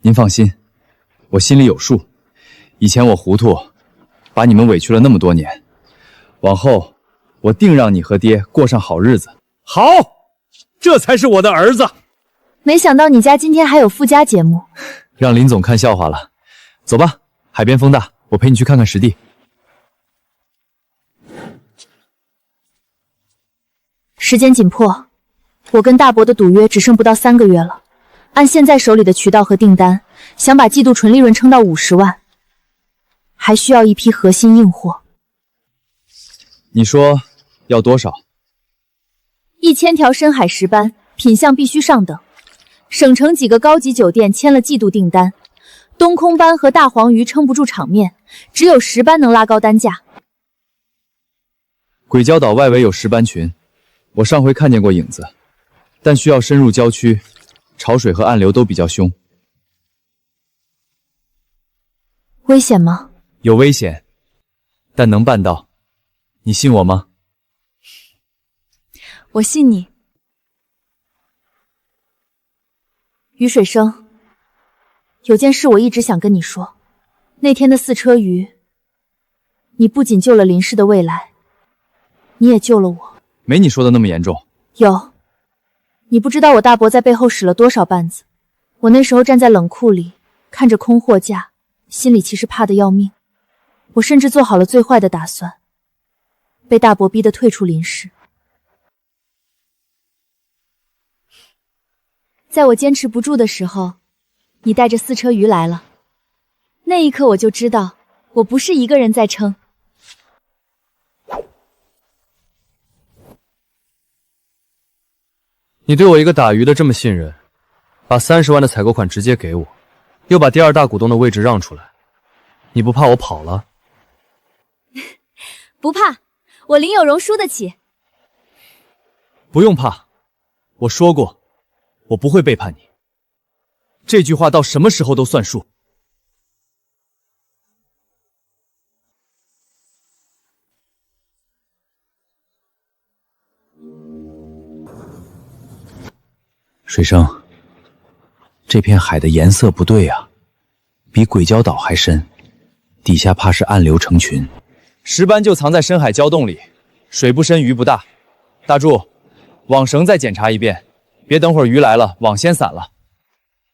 您放心，我心里有数。以前我糊涂，把你们委屈了那么多年，往后我定让你和爹过上好日子。好，这才是我的儿子。没想到你家今天还有附加节目，让林总看笑话了。走吧，海边风大，我陪你去看看实地。时间紧迫，我跟大伯的赌约只剩不到3个月了。按现在手里的渠道和订单，想把季度纯利润撑到50万，还需要一批核心硬货。你说要多少？1000条深海石斑，品相必须上等。省城几个高级酒店签了季度订单，东空斑和大黄鱼撑不住场面，只有石斑能拉高单价。鬼礁岛外围有石斑群，我上回看见过影子，但需要深入郊区，潮水和暗流都比较凶。危险吗？有危险，但能办到。你信我吗？我信你。于水生，有件事我一直想跟你说。那天的4车鱼，你不仅救了林氏的未来，你也救了我。没你说的那么严重。有，你不知道我大伯在背后使了多少绊子。我那时候站在冷库里，看着空货架，心里其实怕得要命。我甚至做好了最坏的打算，被大伯逼得退出林氏。在我坚持不住的时候，你带着4车鱼来了。那一刻我就知道，我不是一个人在撑。你对我一个打鱼的这么信任，把30万的采购款直接给我，又把第2大股东的位置让出来，你不怕我跑了？不怕，我林有容输得起。不用怕，我说过，我不会背叛你。这句话到什么时候都算数。水生，这片海的颜色不对啊，比鬼礁岛还深，底下怕是暗流成群。石斑就藏在深海礁洞里，水不深鱼不大。大柱，网绳再检查一遍，别等会儿鱼来了网先散了。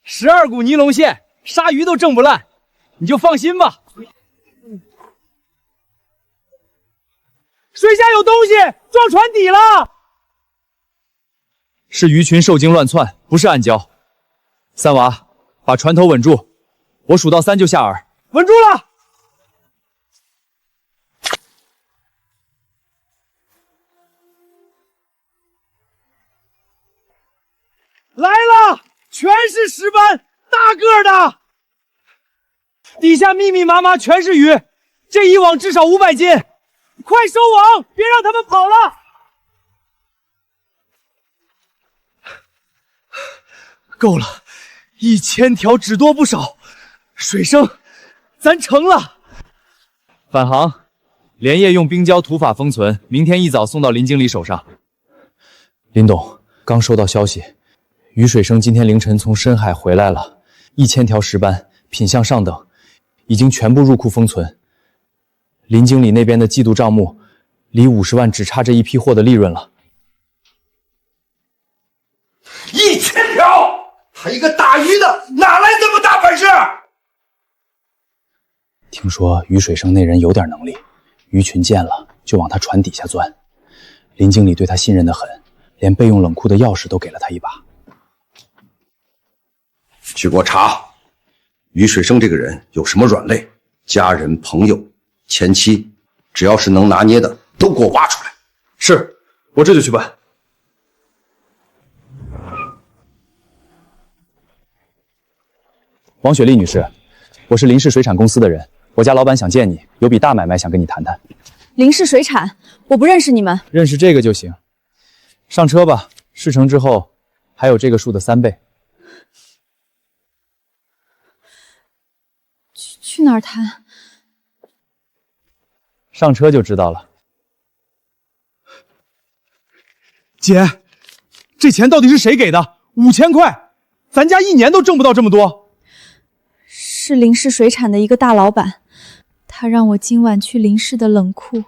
12股尼龙线，鲨鱼都挣不烂，你就放心吧。水下有东西，撞船底了。是鱼群受惊乱窜，不是暗礁。三娃，把船头稳住，我数到3就下饵。稳住了。来了，全是石斑，大个的。底下密密麻麻全是鱼，这一网至少500斤，快收网，别让他们跑了！够了，1000条只多不少，水生，咱成了！返航，连夜用冰胶土法封存，明天一早送到林经理手上。林董，刚收到消息，于水生今天凌晨从深海回来了，1000条石斑，品相上等，已经全部入库封存。林经理那边的季度账目，离50万只差这一批货的利润了。1000条！他一个打鱼的哪来这么大本事？听说于水生那人有点能力，鱼群见了就往他船底下钻。林经理对他信任得很，连备用冷库的钥匙都给了他一把。去给我查，于水生这个人有什么软肋？家人、朋友、前妻，只要是能拿捏的，都给我挖出来。是，我这就去办。王雪莉女士，我是林氏水产公司的人，我家老板想见你，有笔大买卖想跟你谈谈。林氏水产，我不认识你们。认识这个就行。上车吧，事成之后还有这个数的3倍。去哪儿谈？上车就知道了。姐，这钱到底是谁给的？5000块，咱家1年都挣不到这么多。是林氏水产的一个大老板，他让我今晚去林氏的冷库，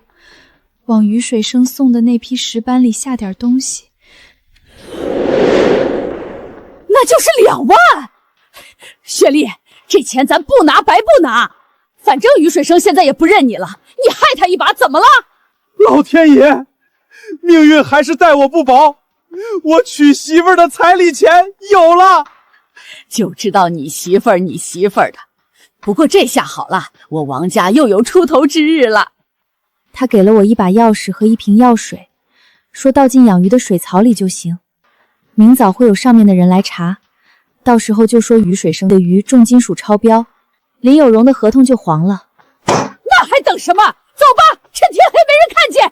往于水生送的那批石斑里下点东西。那就是2万！雪莉，这钱咱不拿白不拿，反正于水生现在也不认你了，你害他一把怎么了？老天爷，命运还是待我不薄，我娶媳妇儿的彩礼钱有了。就知道你媳妇儿的。不过这下好了，我王家又有出头之日了。他给了我一把钥匙和一瓶药水，说倒进养鱼的水槽里就行。明早会有上面的人来查，到时候就说于水生的鱼重金属超标，林有容的合同就黄了。那还等什么？走吧，趁天黑没人看见。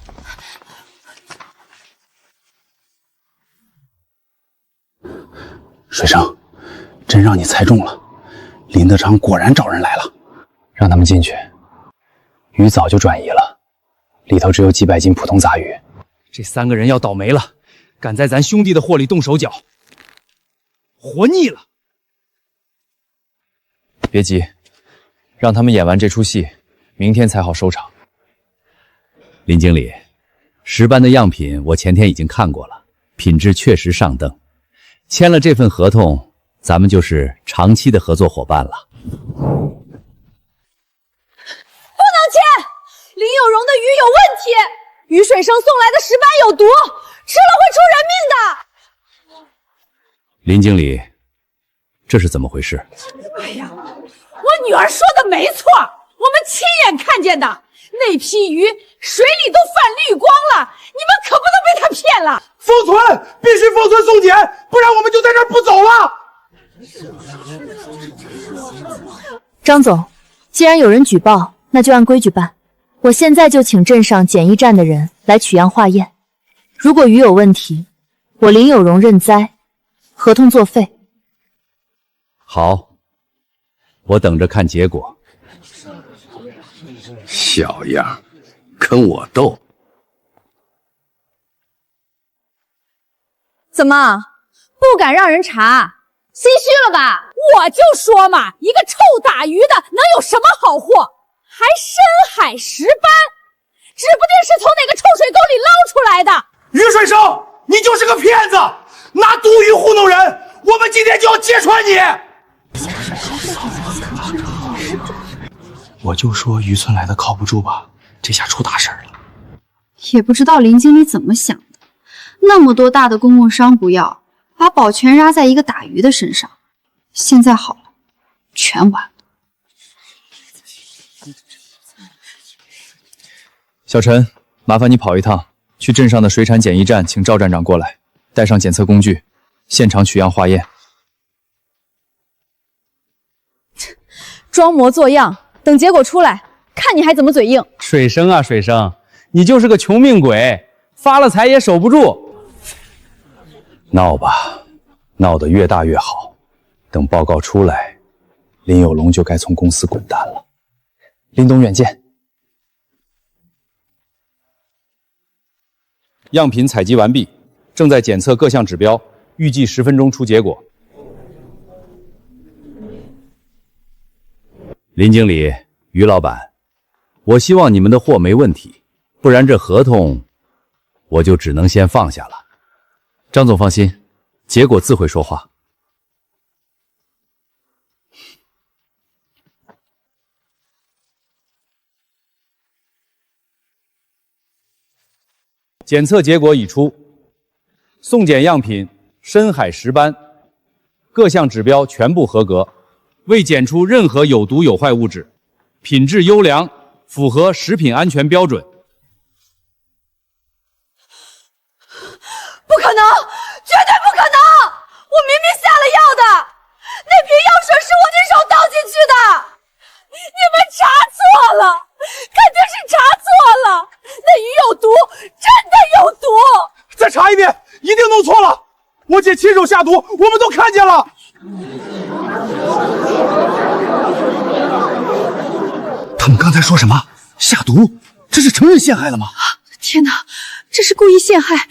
水生，真让你猜中了，林德昌果然找人来了。让他们进去。鱼早就转移了，里头只有几百斤普通杂鱼。这3个人要倒霉了，敢在咱兄弟的货里动手脚，活腻了。别急，让他们演完这出戏，明天才好收场。林经理，石斑的样品我前天已经看过了，品质确实上等。签了这份合同，咱们就是长期的合作伙伴了。不能签！林有容的鱼有问题，于水生送来的石斑有毒，吃了会出人命的。林经理，这是怎么回事？哎呀，我女儿说的没错，我们亲眼看见的，那批鱼水里都泛绿光了，你们可不能被他骗了。封存，必须封存送检，不然我们就在这儿不走了。张总，既然有人举报，那就按规矩办。我现在就请镇上检疫站的人来取样化验，如果鱼有问题，我林有容认栽，合同作废。好，我等着看结果。小样，跟我斗！怎么不敢让人查？心虚了吧？我就说嘛，一个臭打鱼的能有什么好货？还深海石斑，指不定是从哪个臭水沟里捞出来的。于水生，你就是个骗子，拿毒鱼糊弄人！我们今天就要揭穿你！我就说渔村来的靠不住吧，这下出大事了。也不知道林经理怎么想的，那么多大的公共商不要，把宝全压在一个打鱼的身上。现在好了，全完了。小陈，麻烦你跑一趟，去镇上的水产检疫站，请赵站长过来，带上检测工具，现场取样化验。装模作样，等结果出来，看你还怎么嘴硬。水生啊，水生，你就是个穷命鬼，发了财也守不住。闹吧，闹得越大越好。等报告出来，林有龙就该从公司滚蛋了。林董远见。样品采集完毕，正在检测各项指标，预计10分钟出结果。林经理，于老板，我希望你们的货没问题，不然这合同我就只能先放下了。张总放心，结果自会说话。检测结果已出，送检样品深海石斑，各项指标全部合格，未检出任何有毒有害物质，品质优良，符合食品安全标准。不可能，绝对不可能！我明明下了药的，那瓶药水是我亲手倒进去的，你们查错了，肯定是查错了，那鱼有毒，真的有毒！再查一遍，一定弄错了！我姐亲手下毒，我们都看见了。他们刚才说什么？下毒？这是承认陷害了吗？天哪，这是故意陷害！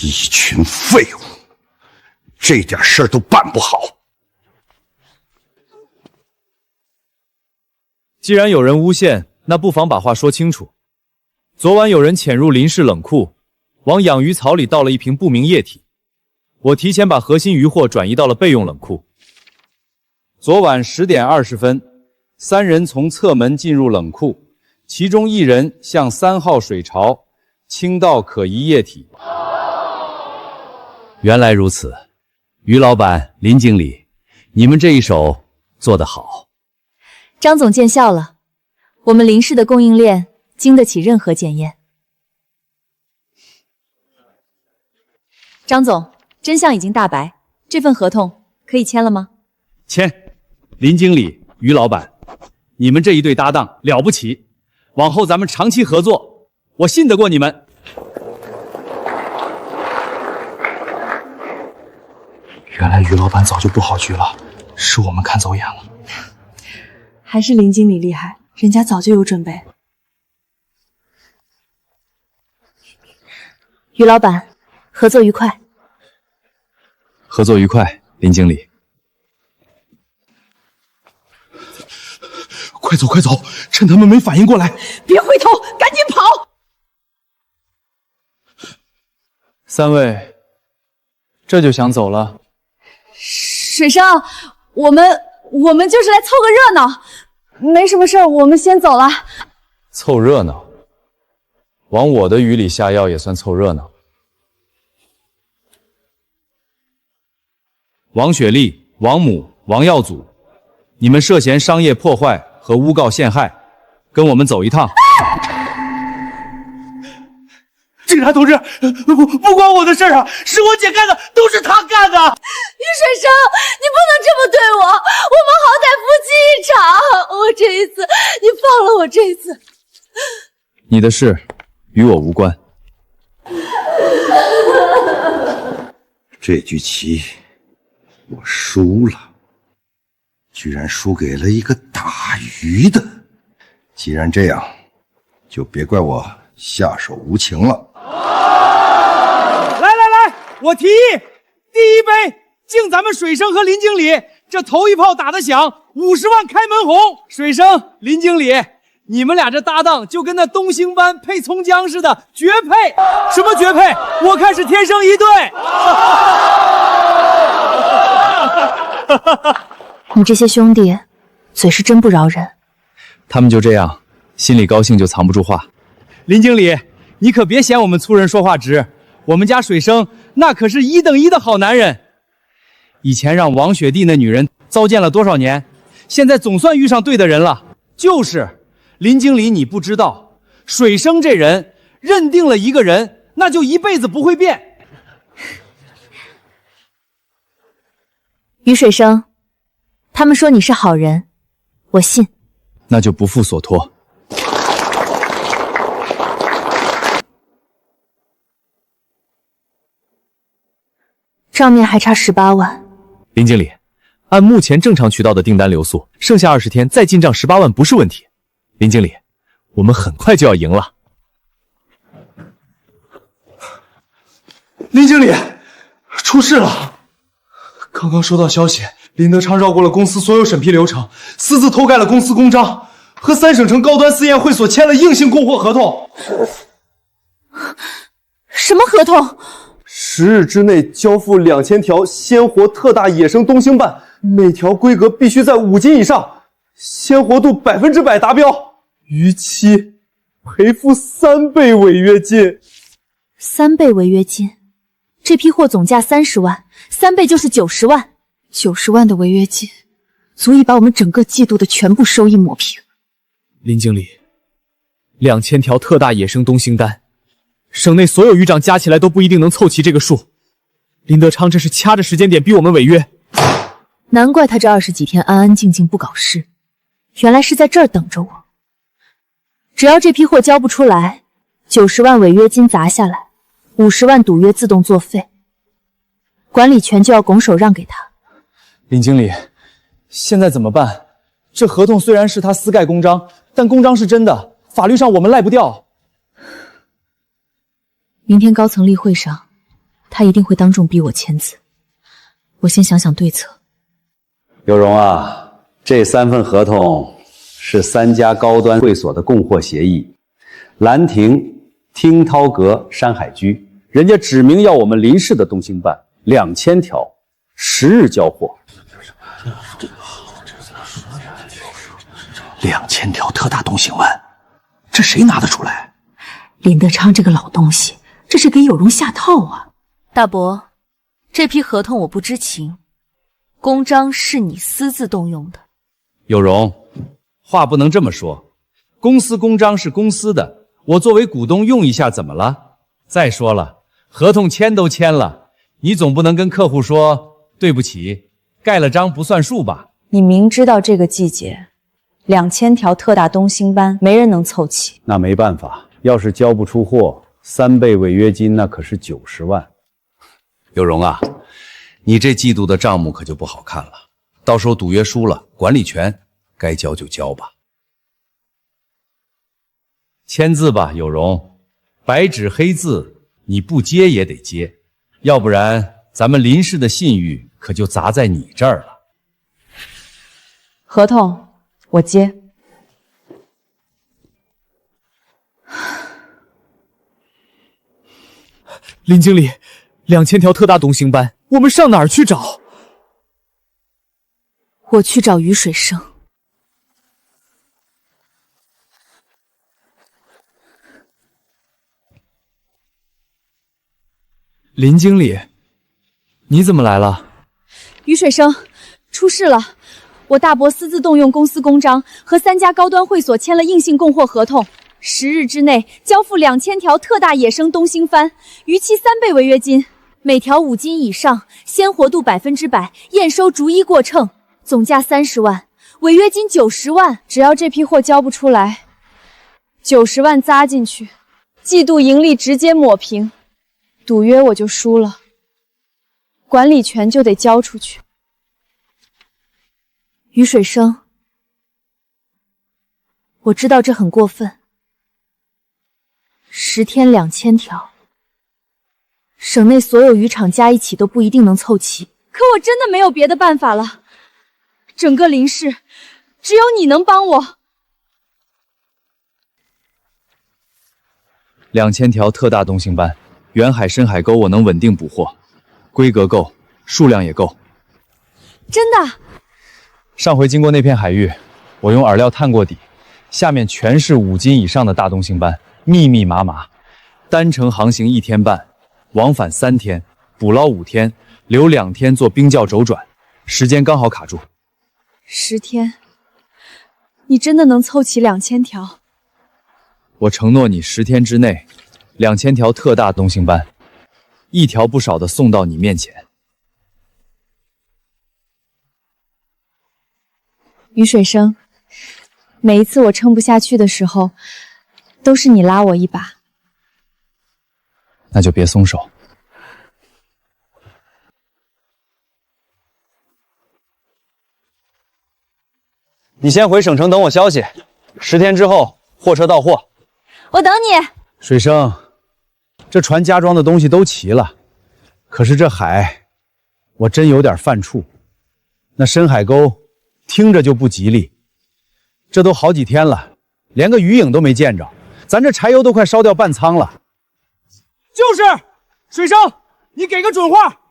一群废物，这点事儿都办不好。既然有人诬陷，那不妨把话说清楚。昨晚有人潜入林氏冷库，往养鱼槽里倒了一瓶不明液体，我提前把核心鱼货转移到了备用冷库。昨晚10点20分，3人从侧门进入冷库，其中1人向3号水槽倾倒可疑液体。原来如此，于老板、林经理，你们这一手做得好。张总见笑了，我们林氏的供应链经得起任何检验。张总，真相已经大白，这份合同可以签了吗？签。林经理、于老板，你们这一对搭档了不起，往后咱们长期合作，我信得过你们。原来于老板早就布好局了，是我们看走眼了。还是林经理厉害，人家早就有准备。于老板，合作愉快。合作愉快，林经理。快走快走，趁他们没反应过来。别回头，赶紧跑！3位，这就想走了？水生，我们就是来凑个热闹，没什么事儿，我们先走了。凑热闹？往我的鱼里下药也算凑热闹？王雪莉、王母、王耀祖，你们涉嫌商业破坏和诬告陷害，跟我们走一趟。警察同志，不关我的事啊，是我姐干的，都是她干的。于水生，你不能这么对我，我们好歹夫妻一场。我这一次，你放了我这一次。你的事与我无关。这局棋我输了，居然输给了一个打鱼的。既然这样，就别怪我下手无情了。来，我提议，第一杯敬咱们水生和林经理，这头一炮打得响，50万开门红。水生、林经理，你们俩这搭档就跟那东星斑配葱姜似的，绝配！什么绝配？我看是天生一对。你这些兄弟，嘴是真不饶人。他们就这样，心里高兴就藏不住话。林经理，你可别嫌我们粗人说话直，我们家水生那可是1等1的好男人。以前让王雪莉那女人糟践了多少年，现在总算遇上对的人了。就是林经理，你不知道，水生这人认定了一个人，那就一辈子不会变。于水生，他们说你是好人，我信。那就不负所托。账面还差18万。林经理，按目前正常渠道的订单流速，剩下20天再进账18万不是问题。林经理，我们很快就要赢了。林经理，出事了！刚刚收到消息，林德昌绕过了公司所有审批流程，私自偷盖了公司公章，和3省城高端私宴会所签了硬性供货合同。什么合同？10日之内交付2000条鲜活特大野生东星斑，每条规格必须在5斤以上，鲜活度100%达标，逾期赔付3倍违约金。3倍违约金？这批货总价30万，3倍就是90万。90万的违约金，足以把我们整个季度的全部收益抹平。林经理，2000条特大野生东星丹，省内所有渔长加起来都不一定能凑齐这个数。林德昌这是掐着时间点逼我们违约。难怪他这20几天安安静静不搞事，原来是在这儿等着我。只要这批货交不出来，90万违约金砸下来，50万赌约自动作废，管理权就要拱手让给他。林经理，现在怎么办？这合同虽然是他私盖公章，但公章是真的，法律上我们赖不掉。明天高层例会上，他一定会当众逼我签字。我先想想对策。有容啊，这3份合同是3家高端会所的供货协议，兰亭、听涛阁、山海居，人家指明要我们林氏的东星斑2000条，10日交货。2000条特大东星斑，这谁拿得出来？林德昌这个老东西，这是给有容下套啊！大伯，这批合同我不知情，公章是你私自动用的。有容，话不能这么说，公司公章是公司的，我作为股东用一下怎么了？再说了，合同签都签了，你总不能跟客户说对不起，盖了章不算数吧？你明知道这个季节2000条特大东星斑没人能凑齐，那没办法，要是交不出货，3倍违约金那可是90万。有容啊，你这季度的账目可就不好看了，到时候赌约输了，管理权该交就交吧。签字吧，有容，白纸黑字，你不接也得接，要不然咱们林氏的信誉可就砸在你这儿了。合同我接。林经理，2000条特大东星斑，我们上哪儿去找？我去找于水生。林经理，你怎么来了？于水生，出事了！我大伯私自动用公司公章，和3家高端会所签了硬性供货合同，10日之内交付2000条特大野生东星斑，逾期3倍违约金，每条5斤以上，鲜活度100%，验收逐一过秤，总价30万，违约金90万。只要这批货交不出来，90万扎进去，季度盈利直接抹平，赌约我就输了，管理权就得交出去。于水生，我知道这很过分，10天2000条，省内所有渔场加一起都不一定能凑齐。可我真的没有别的办法了，整个林氏只有你能帮我。2000条特大东星斑，远海深海沟我能稳定捕获，规格够，数量也够。真的？上回经过那片海域，我用饵料探过底，下面全是5斤以上的大东星斑，密密麻麻。单程航行1天半，往返3天，捕捞5天，留2天做冰窖轴转，时间刚好卡住。10天，你真的能凑齐2000条？我承诺你10天之内，2000条特大东星斑，一条不少的送到你面前。于水生，每一次我撑不下去的时候，都是你拉我一把。那就别松手。你先回省城等我消息，10天之后货车到货。我等你。水生，这船加装的东西都齐了，可是这海，我真有点犯怵。那深海沟听着就不吉利，这都好几天了，连个鱼影都没见着，咱这柴油都快烧掉半舱了。就是水生，你给个准话，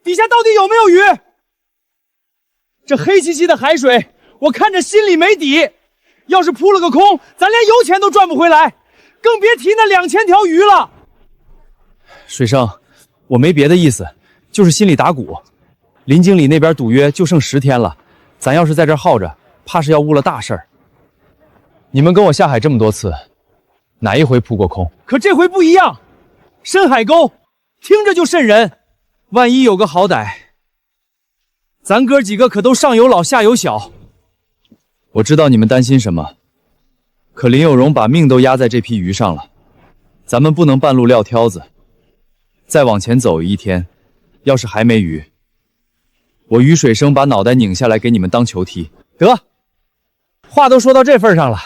底下到底有没有鱼？这黑漆漆的海水，我看着心里没底。要是扑了个空，咱连油钱都赚不回来，更别提那2000条鱼了。水生，我没别的意思，就是心里打鼓。林经理那边赌约就剩10天了，咱要是在这儿耗着，怕是要误了大事儿。你们跟我下海这么多次，哪一回扑过空？可这回不一样，深海沟听着就瘆人，万一有个好歹，咱哥几个可都上有老下有小。我知道你们担心什么，可林有容把命都压在这批鱼上了，咱们不能半路撂挑子。再往前走1天，要是还没鱼，我于水生把脑袋拧下来给你们当球踢。得，话都说到这份上了，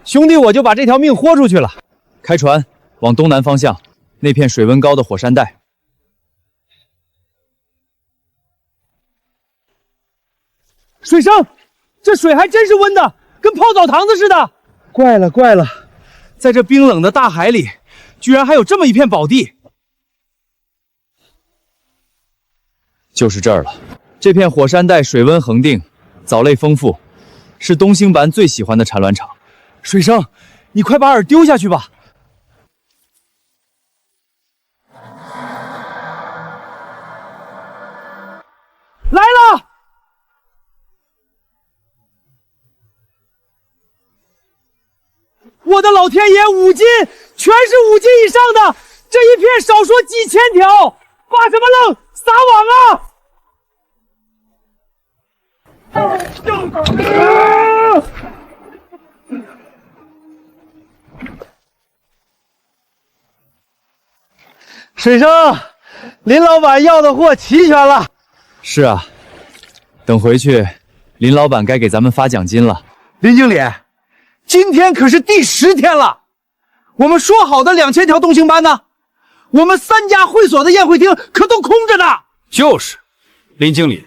兄弟我就把这条命豁出去了。开船往东南方向，那片水温高的火山带。水生，这水还真是温的，跟泡澡堂子似的。怪了怪了，在这冰冷的大海里，居然还有这么一片宝地。就是这儿了，这片火山带水温恒定，藻类丰富，是东星斑最喜欢的产卵场。水生，你快把饵丢下去吧。来了！我的老天爷，5斤，全是5斤以上的，这一片少说几千条，发什么愣？撒网啊！水生，林老板要的货齐全了。是啊，等回去，林老板该给咱们发奖金了。林经理，今天可是第10天了，我们说好的2000条东星斑呢？我们3家会所的宴会厅可都空着呢。就是，林经理，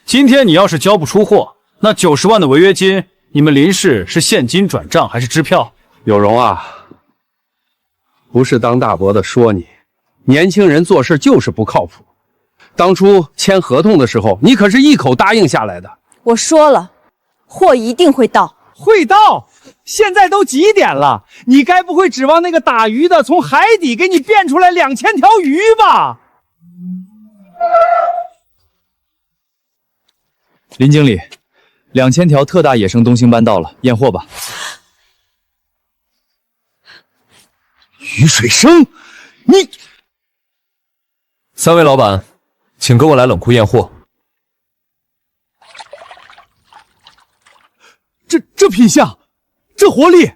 今天你要是交不出货，那90万的违约金，你们林氏是现金转账还是支票？有容啊，不是当大伯的说你，年轻人做事就是不靠谱。当初签合同的时候，你可是一口答应下来的。我说了，货一定会到。会到？现在都几点了？你该不会指望那个打鱼的从海底给你变出来2000条鱼吧？林经理，2000条特大野生东星斑到了，验货吧。于水生，你3位老板，请跟我来冷库验货。这品相，这活力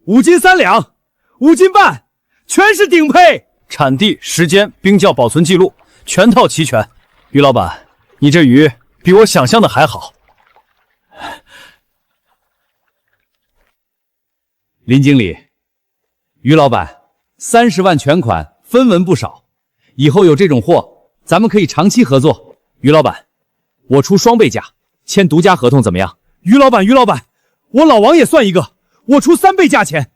，5斤3两，5斤半，全是顶配。产地、时间、冰窖保存记录，全套齐全。于老板，你这鱼比我想象的还好。林经理，于老板，30万全款，分文不少。以后有这种货，咱们可以长期合作。于老板，我出双倍价，签独家合同怎么样？于老板，我老王也算一个，我出3倍价钱。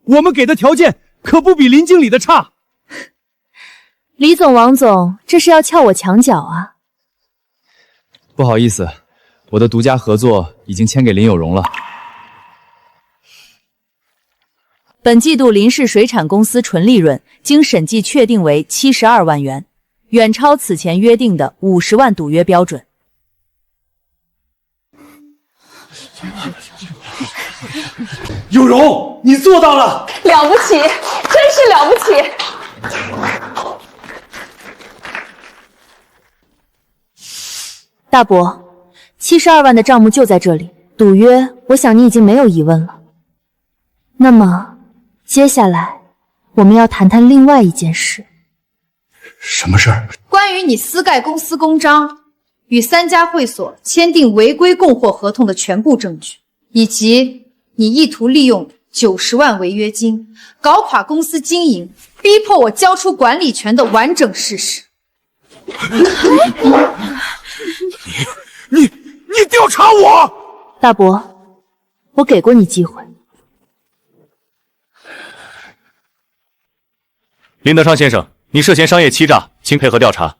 我们给的条件可不比林经理的差。李总、王总，这是要撬我墙角啊？不好意思，我的独家合作已经签给林有容了。本季度林氏水产公司纯利润经审计确定为72万元，远超此前约定的50万赌约标准。有容，你做到了，了不起，真是了不起。大伯， 72万的账目就在这里，赌约，我想你已经没有疑问了。那么，接下来我们要谈谈另外一件事。什么事儿？关于你私盖公司公章，与3家会所签订违规供货合同的全部证据，以及你意图利用90万违约金搞垮公司经营，逼迫我交出管理权的完整事实。你调查我！大伯，我给过你机会。林德昌先生，你涉嫌商业欺诈，请配合调查。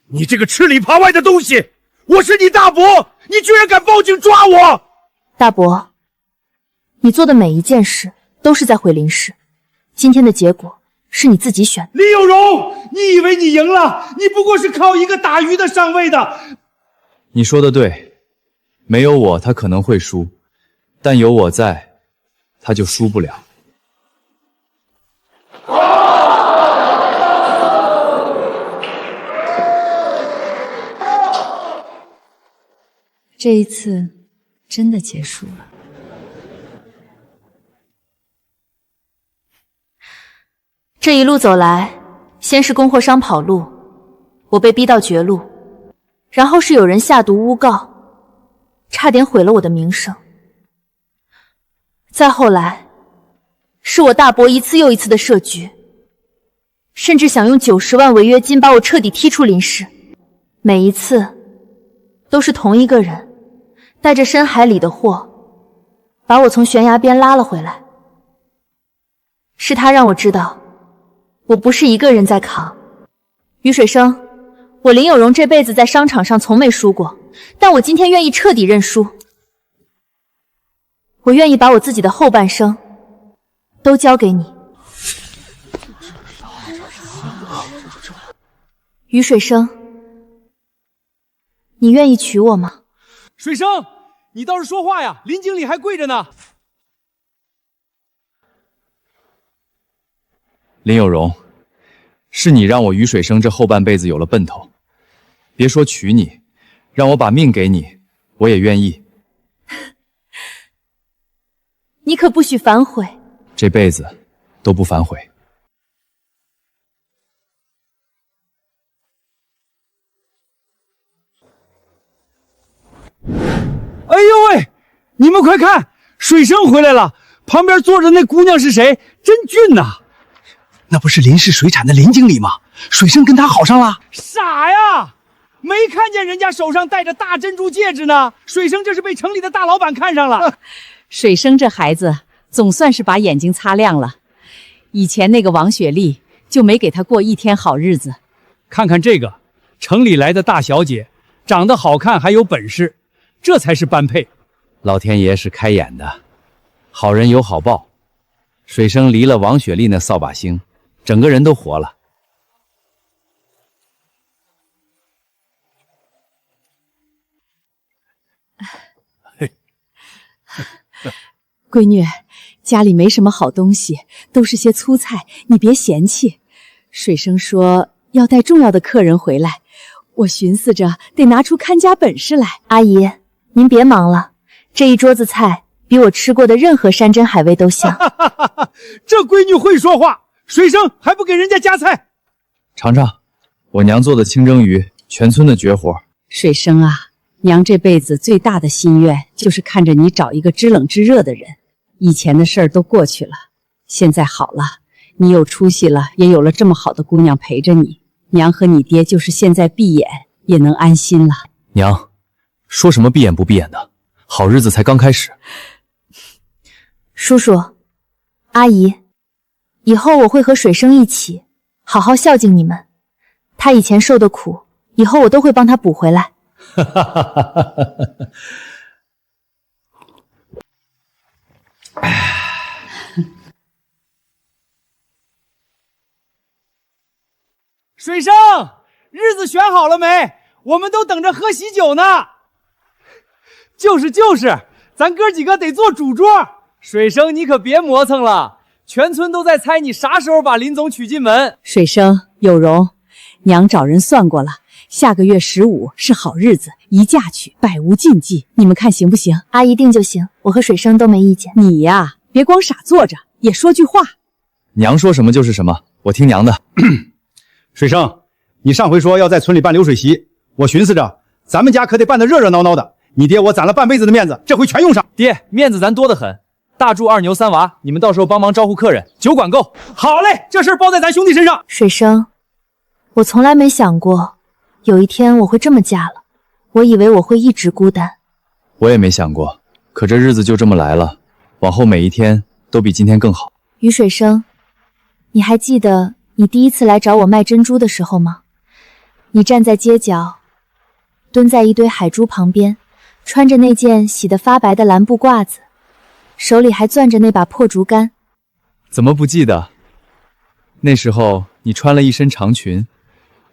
你这个吃里扒外的东西！我是你大伯，你居然敢报警抓我！大伯，你做的每一件事都是在毁林氏，今天的结果是你自己选的。林有容，你以为你赢了？你不过是靠一个打鱼的上位的。你说的对，没有我他可能会输，但有我在，他就输不了。这一次真的结束了。这一路走来，先是供货商跑路，我被逼到绝路，然后是有人下毒诬告，差点毁了我的名声。再后来，是我大伯一次又一次的设局，甚至想用90万违约金把我彻底踢出林氏。每一次都是同一个人带着深海里的货，把我从悬崖边拉了回来。是他让我知道，我不是一个人在扛。于水生，我林有容这辈子在商场上从没输过，但我今天愿意彻底认输。我愿意把我自己的后半生都交给你。于水生，你愿意娶我吗？水生，你倒是说话呀！林经理还跪着呢。林有容，是你让我于水生这后半辈子有了奔头。别说娶你，让我把命给你，我也愿意。你可不许反悔。这辈子都不反悔。哎呦喂，你们快看，水生回来了，旁边坐着那姑娘是谁？真俊呐！那不是林氏水产的林经理吗？水生跟他好上了？傻呀，没看见人家手上戴着大珍珠戒指呢。水生这是被城里的大老板看上了。水生这孩子总算是把眼睛擦亮了，以前那个王雪莉就没给他过一天好日子。看看这个，城里来的大小姐，长得好看还有本事，这才是般配。老天爷是开眼的，好人有好报。水生离了王雪莉那扫把星，整个人都活了。闺女，家里没什么好东西，都是些粗菜，你别嫌弃。水生说要带重要的客人回来，我寻思着得拿出看家本事来。阿姨，您别忙了，这一桌子菜比我吃过的任何山珍海味都香。这闺女会说话，水生还不给人家夹菜？尝尝我娘做的清蒸鱼，全村的绝活。水生啊，娘这辈子最大的心愿就是看着你找一个知冷知热的人。以前的事儿都过去了，现在好了，你有出息了，也有了这么好的姑娘陪着你，娘和你爹就是现在闭眼也能安心了。娘，说什么闭眼不闭眼的，好日子才刚开始。叔叔，阿姨，以后我会和水生一起好好孝敬你们，他以前受的苦，以后我都会帮他补回来。水生，日子选好了没？我们都等着喝喜酒呢。就是，咱哥几个得做主桌。水生，你可别磨蹭了，全村都在猜你啥时候把林总娶进门。水生有容，娘找人算过了，下个月15是好日子，一嫁娶，百无禁忌。你们看行不行？阿姨定就行，我和水生都没意见。你呀，别光傻坐着，也说句话。娘说什么就是什么，我听娘的。水生，你上回说要在村里办流水席，我寻思着咱们家可得办得热热闹闹的。你爹我攒了半辈子的面子，这回全用上。爹，面子咱多得很。大柱、二牛、三娃，你们到时候帮忙招呼客人，酒管够。好嘞，这事儿包在咱兄弟身上。水生，我从来没想过有一天我会这么嫁了，我以为我会一直孤单。我也没想过，可这日子就这么来了，往后每一天都比今天更好。于水生，你还记得你第一次来找我卖珍珠的时候吗？你站在街角，蹲在一堆海珠旁边，穿着那件洗得发白的蓝布褂子，手里还攥着那把破竹竿。怎么不记得？那时候你穿了一身长裙，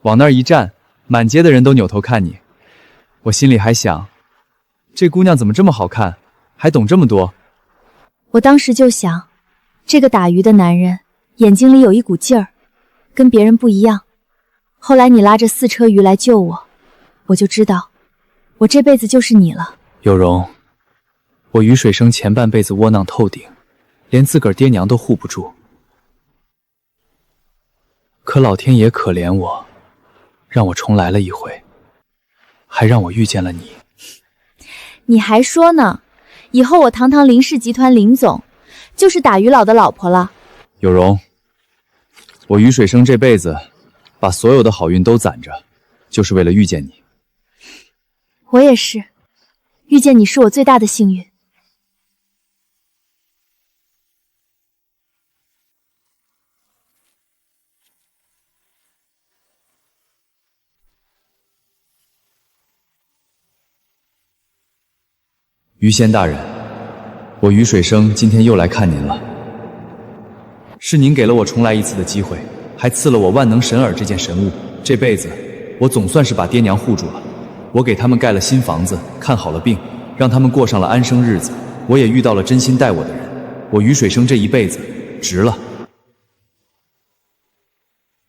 往那儿一站，满街的人都扭头看你。我心里还想，这姑娘怎么这么好看，还懂这么多。我当时就想，这个打鱼的男人眼睛里有一股劲儿，跟别人不一样。后来你拉着4车鱼来救我，我就知道，我这辈子就是你了。有容，我于水生前半辈子窝囊透顶，连自个儿爹娘都护不住。可老天爷可怜我，让我重来了一回，还让我遇见了你。你还说呢，以后我堂堂林氏集团林总，就是打鱼佬的老婆了。有容，我于水生这辈子把所有的好运都攒着，就是为了遇见你。我也是，遇见你是我最大的幸运。于仙大人，我于水生今天又来看您了。是您给了我重来一次的机会，还赐了我万能神耳这件神物。这辈子我总算是把爹娘护住了。我给他们盖了新房子，看好了病，让他们过上了安生日子。我也遇到了真心待我的人。我于水生这一辈子值了。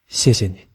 谢谢你。